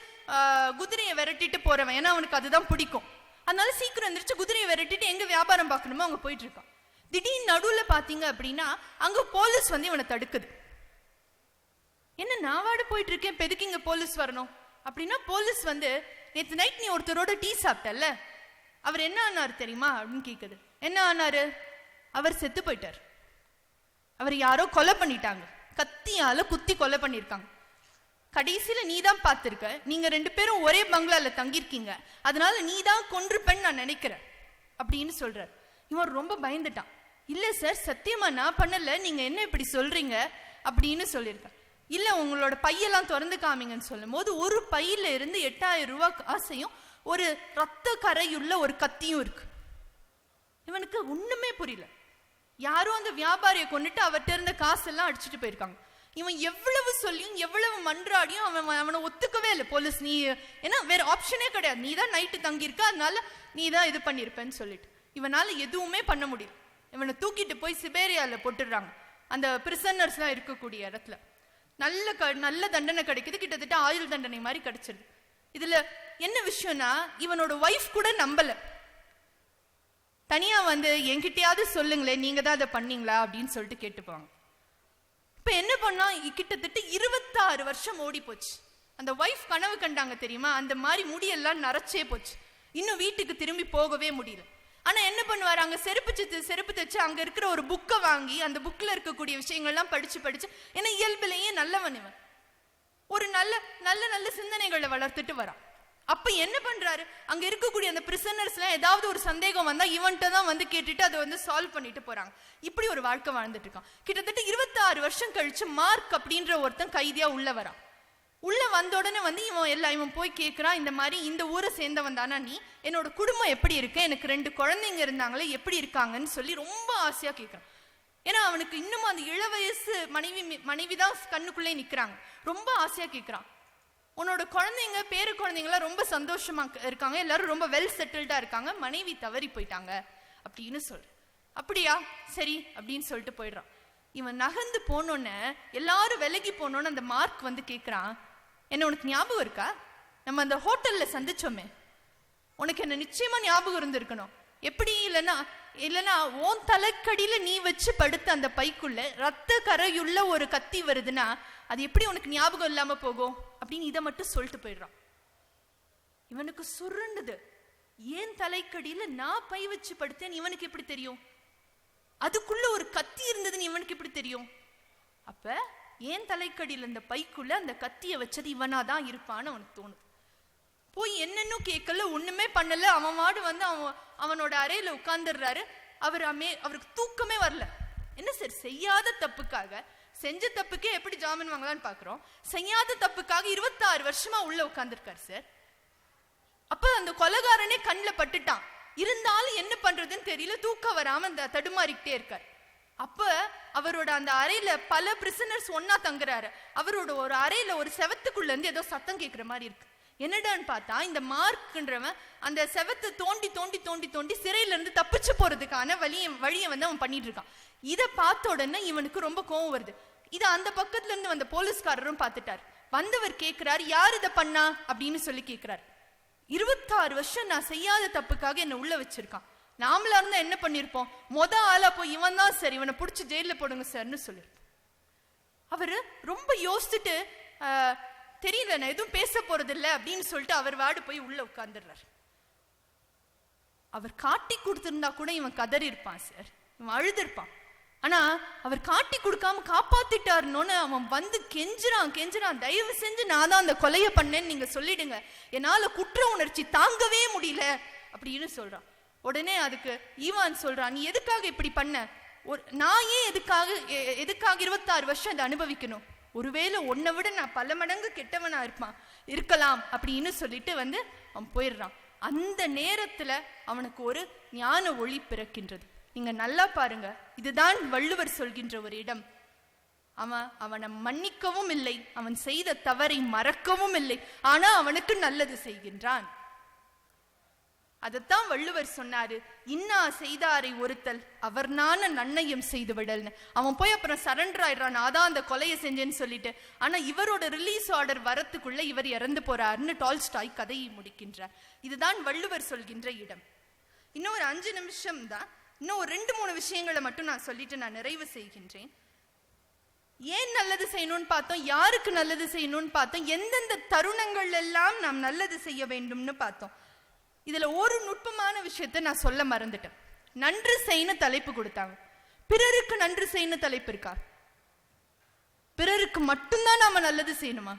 குதிரையை விரட்டிட்டு போறவன், ஏன்னா அவனுக்கு அதுதான் பிடிக்கும். அதனால சீக்கிரம் எந்திரிச்சு குதிரையை விரட்டிட்டு எங்க வியாபாரம் பார்க்கணுமோ அவங்க போயிட்டு இருக்கான். திடீர்னு நடுவுல பாத்தீங்க அப்படின்னா அங்க போலீஸ் வந்து இவனை தடுக்குது. என்ன நாவாடு போயிட்டு இருக்கேன், பெருக்கு இங்க போலீஸ் வரணும் அப்படின்னா, போலீஸ் வந்து நேற்று நைட் நீ ஒருத்தரோட டீ சாப்பிட்டல்ல, அவர் என்ன ஆனாரு தெரியுமா அப்படின்னு கேக்குது. என்ன ஆனாரு? அவர் செத்து போயிட்டார். அவர் யாரோ கொலை பண்ணிட்டாங்க, கத்தியால குத்தி கொலை பண்ணிருக்காங்க. கடைசியில நீ தான் பார்த்திருக்க, நீங்க 2 பேரும் ஒரே பங்களால தங்கியிருக்கீங்க, அதனால நீ தான் கொன்றுப்பேன்னு நான் நினைக்கிறேன் அப்படின்னு சொல்றார். இவன் ரொம்ப பயந்துட்டான். இல்ல சார், சத்தியமா நான் பண்ணல, நீங்க என்ன இப்படி சொல்றீங்க அப்படின்னு சொல்லியிருக்க. இல்ல உங்களோட பையெல்லாம் திறந்து காமிங்கன்னு சொல்லும் போது ஒரு பையில இருந்து 8000 ரூபாய் காசையும் ஒரு ரத்த கரையுள்ள ஒரு கத்தியும் இருக்கு. இவனுக்கு ஒண்ணுமே புரியல. யாரும் அந்த வியாபாரியை கொண்டுட்டு அவர்கிட்ட இருந்த காசெல்லாம் அடிச்சுட்டு போயிருக்காங்க. இவன் எவ்வளவு சொல்லியும் எவ்வளவு மன்றாடியும் அவனை ஒத்துக்கவே இல்லை போலீஸ். நீ ஏன்னா வேற ஆப்ஷனே கிடையாது, நீ தான் நைட்டு தங்கியிருக்க, அதனால நீ தான் இது பண்ணிருப்பேன்னு சொல்லிட்டு இவனால எதுவுமே பண்ண முடியல. இவனை தூக்கிட்டு போய் சிபேரியால போட்டுடுறாங்க, அந்த பிரிசனர்ஸ் எல்லாம் இருக்கக்கூடிய இடத்துல. நல்ல தண்டனை கிடைக்குது, கிட்டத்தட்ட ஆயுள் தண்டனை மாதிரி கிடைச்சிருது. இதுல என்ன விஷயம்னா, இவனோட ஒய்ஃப் கூட நம்பல. தனியா வந்து என்கிட்டயாவது சொல்லுங்களேன், நீங்க தான் அதை பண்ணீங்களா அப்படின்னு சொல்லிட்டு கேட்டுப்பாங்க. இப்ப என்ன பண்ணா, கிட்டத்தட்ட 26 வருஷம் ஓடி போச்சு. அந்த ஒய்ஃப் கனவு கண்டாங்க தெரியுமா, அந்த மாதிரி முடியெல்லாம் நரைச்சே போச்சு. இன்னும் வீட்டுக்கு திரும்பி போகவே முடியல. ஆனா என்ன பண்ணுவாரு, அங்க செருப்பு தைச்சு அங்க இருக்கிற ஒரு புக்கை வாங்கி அந்த புக்ல இருக்கக்கூடிய விஷயங்கள்லாம் படிச்சு ஏன்னா இயல்பிலேயே நல்லவன் இவன், ஒரு நல்ல சிந்தனைகளை வளர்த்துட்டு வரான். அப்ப என்ன பண்றாரு, அங்க இருக்கக்கூடிய அந்த பிரிசனர்ஸ் எல்லாம் ஏதாவது ஒரு சந்தேகம் வந்தா இவன்கிட்ட தான் வந்து கேட்டுட்டு அதை வந்து சால்வ் பண்ணிட்டு போறாங்க. இப்படி ஒரு வாழ்க்கை வாழ்ந்துட்டு இருக்கான். கிட்டத்தட்ட 26 வருஷம் கழிச்சு மார்க் அப்படின்ற ஒருத்தன் கைதியா உள்ள வரான். உள்ள வந்த உடனே வந்து இவன் போய் கேட்கிறான், இந்த மாதிரி இந்த ஊரை சேர்ந்தவன் தானா நீ, என்னோட குடும்பம் எப்படி இருக்கு, எனக்கு 2 குழந்தைங்க இருந்தாங்களே எப்படி இருக்காங்கன்னு சொல்லி ரொம்ப ஆசையா கேட்கிறான். ஏன்னா அவனுக்கு இன்னும் அந்த இளவயசு மனைவிதான் கண்ணுக்குள்ளே நிக்கிறாங்க. ரொம்ப ஆசையா கேட்கிறான், உன்னோட குழந்தைங்க பேரு குழந்தைங்களாம் ரொம்ப சந்தோஷமா இருக்காங்க, எல்லாரும் ரொம்ப வெல் செட்டில்டா இருக்காங்க, மனைவி தவறி போயிட்டாங்க அப்படின்னு சொல்ற. அப்படியா, சரி அப்படின்னு சொல்லிட்டு போயிடுறான். இவன் நகர்ந்து போனோன்னு, எல்லாரும் விலகி போனோன்னு அந்த மார்க் வந்து கேட்கிறான், என்ன உனக்கு ஞாபகம் இருக்கா, நம்ம அந்த ஹோட்டல்ல சந்திச்சோமே, உனக்கு என்ன நிச்சயமா ஞாபகம் இருந்திருக்கணும். எப்படி இல்லைன்னா உன் தலைக்கடியில நீ வச்சு படுத்த அந்த பைக்குள்ள ரத்த கரையுள்ள ஒரு கத்தி வருதுன்னா அது எப்படி உனக்கு ஞாபகம் இல்லாம போகும் அப்படின்னு இதை மட்டும் சொல்லிட்டு போயிடுறான். இவனுக்கு சுருண்டுது, ஏன் தலைக்கடியில நான் பை வச்சு படுத்தேன் இவனுக்கு எப்படி தெரியும், அதுக்குள்ள ஒரு கத்தி இருந்ததுன்னு இவனுக்கு எப்படி தெரியும். அப்ப ஏன் தலைக்கடியில் இந்த பைக்குள்ள அந்த கத்திய வச்சது இவனாதான் இருப்பான்னு அவனுக்கு தோணுது. போய் என்னன்னும் கேட்கல, ஒண்ணுமே பண்ணல. அவன் மாடு வந்து அவனோட அறையில உட்கார்ந்துடுறாரு. அவருக்கு தூக்கமே வரல. என்ன சார், செய்யாத தப்புக்காக, செஞ்ச தப்புக்கே எப்படி ஜாமீன் வாங்கலான்னு பாக்குறோம், செய்யாத தப்புக்காக 26 வருஷமா உள்ள உட்கார்ந்துருக்காரு சார். அப்ப அந்த கொலைகாரனே கண்ணில் பட்டுட்டான். இருந்தாலும் என்ன பண்றதுன்னு தெரியல, தூக்கம் வராம அந்த தடுமாறிக்கிட்டே இருக்காரு. அப்ப அவரோட அந்த அறையில பல பிரிசனர்ஸ் ஒன்னா தங்குறாரு. அவரோட ஒரு அறையில ஒரு செவத்துக்குள்ள இருந்து ஏதோ சத்தம் கேட்கிற மாதிரி இருக்கு. என்னடான்னு பார்த்தா, இந்த மார்க்ன்றவன் அந்த செவத்தை தோண்டி சிறையில இருந்து தப்பிச்சு போறதுக்கான வழியை வந்து அவன் பண்ணிட்டு இருக்கான். இதை பார்த்த உடனே இவனுக்கு ரொம்ப கோவம் வருது. இதை அந்த பக்கத்துல இருந்து வந்த போலீஸ்காரரும் பார்த்துட்டார். வந்தவர் கேட்கிறாரு, யார் இதை பண்ணா அப்படின்னு சொல்லி கேட்கிறாரு. 26 வருஷம் நான் செய்யாத தப்புக்காக என்ன உள்ள வச்சிருக்கான். நாமளா இருந்தா என்ன பண்ணிருப்போம், ஆளா போய் இவன் தான் சார், இவனை பிடிச்சி ஜெயில போடுங்க சார்னு சொல்லிருப்போம். அவரு ரொம்ப யோசிச்சுட்டு, தெரியல நான் எதுவும் பேச போறது இல்லை அப்படின்னு சொல்லிட்டு அவர் வாடு போய் உள்ள உட்கார்ந்துடுறார். அவர் காட்டி கொடுத்திருந்தா கூட இவன் கதறி இருப்பான் சார், இவன் அழுதுருப்பான். ஆனா அவர் காட்டி கொடுக்காம காப்பாத்திட்டாருன்னு அவன் வந்து கெஞ்சுறான், தயவு செஞ்சு நான் தான் அந்த கொலையை பண்ணேன்னு நீங்க சொல்லிடுங்க, என்னால குற்ற உணர்ச்சி தாங்கவே முடியல அப்படின்னு சொல்றான். உடனே அதுக்கு ஈவான் சொல்றான், நீ எதுக்காக இப்படி பண்ண, நான் ஏன் எதுக்காக 26 வருஷம் இதை அனுபவிக்கணும், ஒருவேளை உன்னை விட நான் பல மடங்கு கெட்டவனா இருக்கலாம் அப்படின்னு சொல்லிட்டு வந்து அவன் போயிடுறான். அந்த நேரத்துல அவனுக்கு ஒரு ஞான ஒளி பிறக்கின்றது. நீங்க நல்லா பாருங்க, இதுதான் வள்ளுவர் சொல்கின்ற ஒரு இடம். அவனை மன்னிக்கவும் இல்லை, அவன் செய்த தவறை மறக்கவும் இல்லை, ஆனா அவனுக்கு நல்லது செய்கின்றான். அதத்தான் வள்ளுவர் சொன்னாரு, இன்னா செய்தாரை ஒருத்தல் அவர் நான நன்னையும் செய்து விடல்னு. அவன் போய் அப்புறம் சரண்டர் ஆயிடுறான், அதான் அந்த கொலையை செஞ்சேன்னு சொல்லிட்டு. ஆனா இவரோட ரிலீஸ் ஆர்டர் வரத்துக்குள்ள இவர் இறந்து போறாருன்னு டால்ஸ்டாய் கதையை முடிக்கின்றார். இதுதான் வள்ளுவர் சொல்கின்ற இடம். இன்னும் ஒரு 5 நிமிஷம் தான். இன்னும் ஒரு 2-3 விஷயங்களை மட்டும் நான் சொல்லிட்டு நான் நிறைவு செய்கின்றேன். ஏன் நல்லது செய்யணும்னு பார்த்தோம், யாருக்கு நல்லது செய்யணும்னு பார்த்தோம், எந்தெந்த தருணங்கள் எல்லாம் நாம் நல்லது செய்ய வேண்டும்னு பார்த்தோம். இதுல ஒரு நுட்பமான விஷயத்தை நான் சொல்ல மறந்துட்டேன். நன்று செய்யணும் தலைப்பு கொடுத்தாங்க. பிறருக்கு நன்று செய்யணும் தலைப்பு இருக்கா? பிறருக்கு மட்டும்தான் நாம நல்லது செய்யணுமா?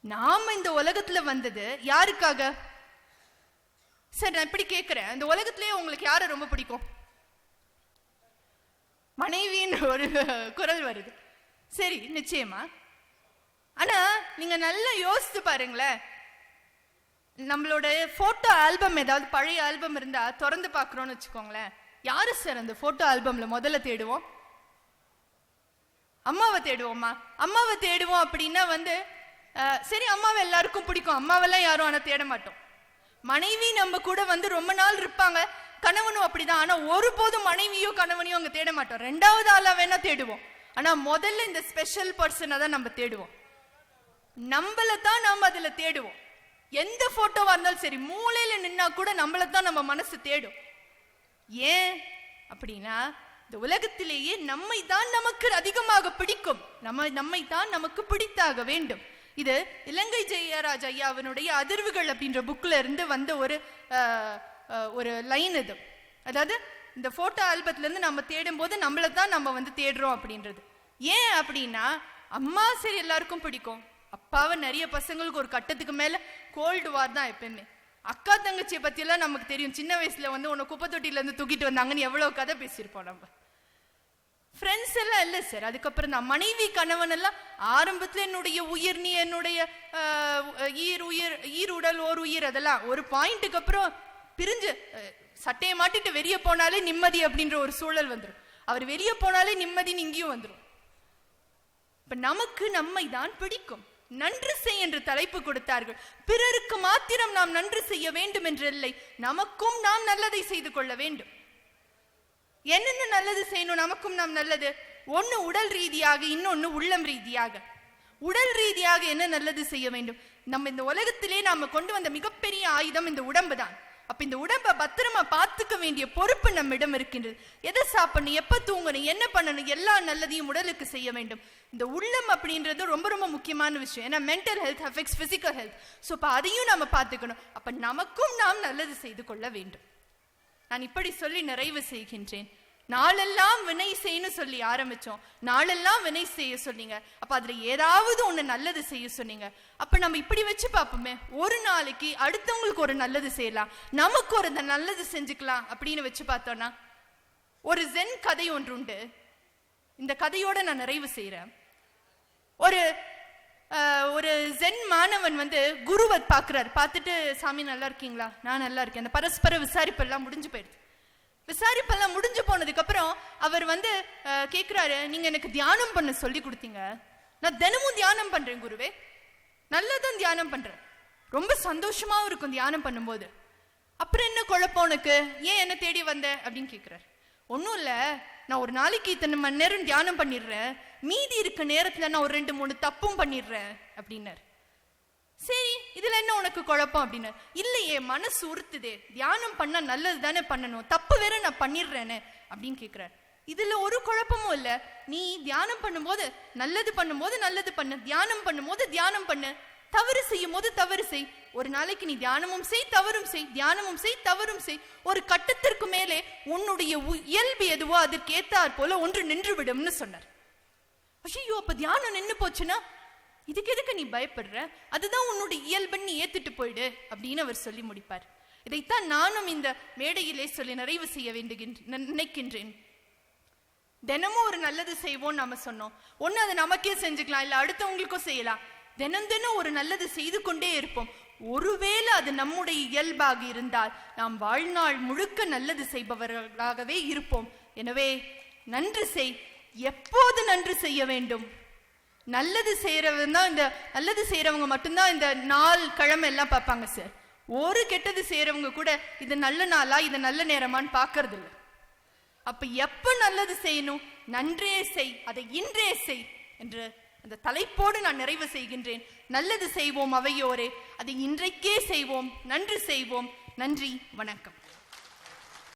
நாம இந்த உலகத்துல வந்தது யாருக்காக? சரி, நான் இப்படி கேட்கிறேன், இந்த உலகத்திலேயே உங்களுக்கு யாரை ரொம்ப பிடிக்கும்? மனைவின்னு ஒரு குரல் வருது. சரி, நிச்சயமா. ஆனா நீங்க நல்லா யோசித்து பாருங்களேன், நம்மளோட போட்டோ ஆல்பம், ஏதாவது பழைய ஆல்பம் இருந்தா திறந்து பாக்குறோம்னு வச்சுக்கோங்களேன், யாரு சார் அந்த போட்டோ ஆல்பம்ல முதல்ல தேடுவோம்? அம்மாவை தேடுவோமா? அம்மாவை தேடுவோம் அப்படின்னா சரி, அம்மாவை எல்லாருக்கும் பிடிக்கும், அம்மாவெல்லாம் யாரும் ஆனா தேட மாட்டோம். மனைவி நம்ம கூட ரொம்ப நாள் இருப்பாங்க, கணவனும் அப்படிதான். ஆனா ஒருபோதும் மனைவியோ கணவனையோ அங்க தேட மாட்டோம். 2வது ஆளா வேணா தேடுவோம், ஆனா முதல்ல இந்த ஸ்பெஷல் பர்சனை தான் நம்ம தேடுவோம். நம்மள தான் நாம அதுல தேடுவோம். எந்த போட்டோவா இருந்தாலும் சரி, மூலையில நின்னா கூட நம்மள தான் நம்ம மனசு தேடும். ஏன் அப்படின்னா, இந்த உலகத்திலேயே நம்மை தான் நமக்கு அதிகமாக பிடிக்கும், நம்மை தான் நமக்கு பிடித்தாக வேண்டும். இது இலங்கை ஜெயராஜ் ஐயாவினுடைய அதிர்வுகள் அப்படின்ற புக்ல இருந்து வந்த ஒரு லைன் இது. அதாவது இந்த போட்டோ ஆல்பத்துல இருந்து நம்ம தேடும் போது நம்மள தான் நம்ம தேடுறோம் அப்படின்றது. ஏன் அப்படின்னா, அம்மா சரி எல்லாருக்கும் பிடிக்கும், அப்பாவை நிறைய பசங்களுக்கு ஒரு கட்டத்துக்கு மேல கோல்டு வார் தான் எப்பயுமே. அக்கா தங்கச்சியை பத்தி எல்லாம் நமக்கு தெரியும். சின்ன வயசுல உன்னை குப்பை தொட்டில இருந்து தூக்கிட்டு வந்தாங்கன்னு எவ்வளவு கதை பேசியிருப்போம் நம்ம. ஃப்ரெண்ட்ஸ் எல்லாம் இல்ல சார். அதுக்கப்புறம் தான் மனைவி கணவன் எல்லாம் ஆரம்பத்துல என்னுடைய உயிர், நீ என்னுடைய ஈர் உடல் ஓர் உயிர், அதெல்லாம் ஒரு பாயிண்ட்டுக்கு அப்புறம் பிரிஞ்சு சட்டையை மாட்டிட்டு வெளியே போனாலே நிம்மதி அப்படின்ற ஒரு சூழல் வந்துடும். அவர் வெளியே போனாலே நிம்மதின்னு இங்கேயும் வந்துடும். இப்ப நமக்கு நம்மை தான் பிடிக்கும். நன்று செய் என்று தலைப்பு கொடுத்தார்கள். பிறருக்கு மாத்திரம் நாம் நன்று செய்ய வேண்டும் என்று இல்லை, நமக்கும் நாம் நல்லதை செய்து கொள்ள வேண்டும். என்னென்ன நல்லது செய்யணும் நமக்கும் நாம் நல்லது? ஒன்னு உடல் ரீதியாக, இன்னொன்னு உள்ளம் ரீதியாக. உடல் ரீதியாக என்ன நல்லது செய்ய வேண்டும்? நம்ம இந்த உலகத்திலே நாம கொண்டு வந்த மிகப்பெரிய ஆயுதம் இந்த உடம்பு தான். அப்ப இந்த உடம்பை பத்திரமா பார்த்துக்க வேண்டிய பொறுப்பு நம்மிடம் இருக்கின்றது. எதை சாப்பிடணும், எப்ப தூங்கணும், என்ன பண்ணணும், எல்லா நல்லதையும் உடலுக்கு செய்ய வேண்டும். இந்த உள்ளம் அப்படின்றது ரொம்ப ரொம்ப முக்கியமான விஷயம். ஏன்னா mental health affects physical health. So அப்ப அதையும் நம்ம பார்த்துக்கணும். அப்ப நமக்கும் நாம் நல்லது செய்து கொள்ள வேண்டும். நான் இப்படி சொல்லி நிறைவு செய்கின்றேன். நாளெல்லாம் வினை செய்யு சொல்லி ஆரம்பிச்சோம், நாளெல்லாம் வினை செய்ய சொன்னீங்க. அப்ப அதுல ஏதாவது ஒண்ணு நல்லது செய்ய சொன்னீங்க. அப்ப நம்ம இப்படி வச்சு பார்ப்போமே, ஒரு நாளைக்கு அடுத்தவங்களுக்கு ஒரு நல்லது செய்யலாம், நமக்கு ஒரு நல்லது செஞ்சுக்கலாம் அப்படின்னு வச்சு பார்த்தோம்னா, ஒரு ஜென் கதை ஒன்று உண்டு. இந்த கதையோட நான் நிறைவு செய்யறேன். ஒரு ஜென் மாணவன் குருவை பார்க்கிறார். பார்த்துட்டு, சாமி நல்லா இருக்கீங்களா? நான் நல்லா இருக்கேன். அந்த பரஸ்பர விசாரிப்பெல்லாம் முடிஞ்சு போயிடுது. விசாரிப்பெல்லாம் முடிஞ்சு போனதுக்கு அப்புறம் அவர் கேட்கிறாரு, நீங்க எனக்கு தியானம் பண்ண சொல்லி கொடுத்தீங்க, நான் தினமும் தியானம் பண்றேன் குருவே, நல்லதான் தியானம் பண்றேன், ரொம்ப சந்தோஷமாவும் இருக்கும் தியானம் பண்ணும்போது. அப்புறம் என்ன குழப்பம் உனக்கு, ஏன் என்ன தேடி வந்த அப்படின்னு கேட்கிறார். ஒன்னும் இல்ல, நான் ஒரு நாளைக்கு இத்தனை மணி நேரம் தியானம் பண்ணிடுறேன், மீதி இருக்க நேரத்துல நான் ஒரு 2-3 தப்பும் பண்ணிடுறேன் அப்படின்னாரு. சரி, இதுல என்ன உனக்கு குழப்பம் அப்படின்னு. இல்லையே, மனசு உறுத்துதே, தியானம் பண்ணா நல்லது தானே பண்ணணும், தப்பு வேற நான் பண்ணிடுறேன்னு அப்படின்னு கேட்கிறார். இதுல ஒரு குழப்பமும் இல்ல, நீ தியானம் பண்ணும்போது நல்லது பண்ணும்போது நல்லது பண்ணு, தியானம் பண்ணும்போது தியானம் பண்ணு, தவறு செய்யும் போது தவறு செய். ஒரு நாளைக்கு நீ தியானமும் செய், தவறும் செய், தியானமும் செய், தவறும் செய். ஒரு கட்டத்திற்கு மேலே உன்னுடைய இயல்பு எதுவோ அதற்கு ஏத்தாற் போல ஒன்று நின்று விடும்னு சொன்னார். ஐயோ, அப்ப தியானம் நின்று போச்சுன்னா இதுக்கு எதுக்கு நீ பயப்படுற, அதுதான் உன்னுடைய இயல்புன்னு ஏத்துட்டு போயிடு அப்படின்னு அவர் சொல்லி முடிப்பார். இதைத்தான் நானும் இந்த மேடையிலே சொல்லி நிறைவு செய்ய நினைக்கின்றேன். தினமும் ஒரு நல்லது செய்வோம் நாம சொன்னோம். ஒண்ணு அதை நமக்கே செஞ்சுக்கலாம், இல்ல அடுத்தவங்களுக்கும் செய்யலாம். தினம் தினம் ஒரு நல்லது செய்து கொண்டே இருப்போம். ஒருவேளை அது நம்முடைய இயல்பாக இருந்தால் நாம் வாழ்நாள் முழுக்க நல்லது செய்பவர்களாகவே இருப்போம். எனவே நன்று செய். எப்போது நன்று செய்ய வேண்டும்? நல்லது செய்யறவங்க தான், இந்த நல்லது செய்யறவங்க மட்டும்தான் இந்த நாள் கிழமை எல்லாம் பார்ப்பாங்க சார். ஒரு கெட்டது செய்யறவங்க கூட இது நல்ல நாளா, இது நல்ல நேரமான்னு பார்க்கறது இல்லை. அப்ப எப்ப நல்லது செய்யணும்? நன்றே செய், அதை இன்றே செய் என்று அந்த தலைப்போடு நான் நிறைவு செய்கின்றேன். நல்லது செய்வோம் அவையோரே, அதை இன்றைக்கே செய்வோம், நன்று செய்வோம். நன்றி, வணக்கம்.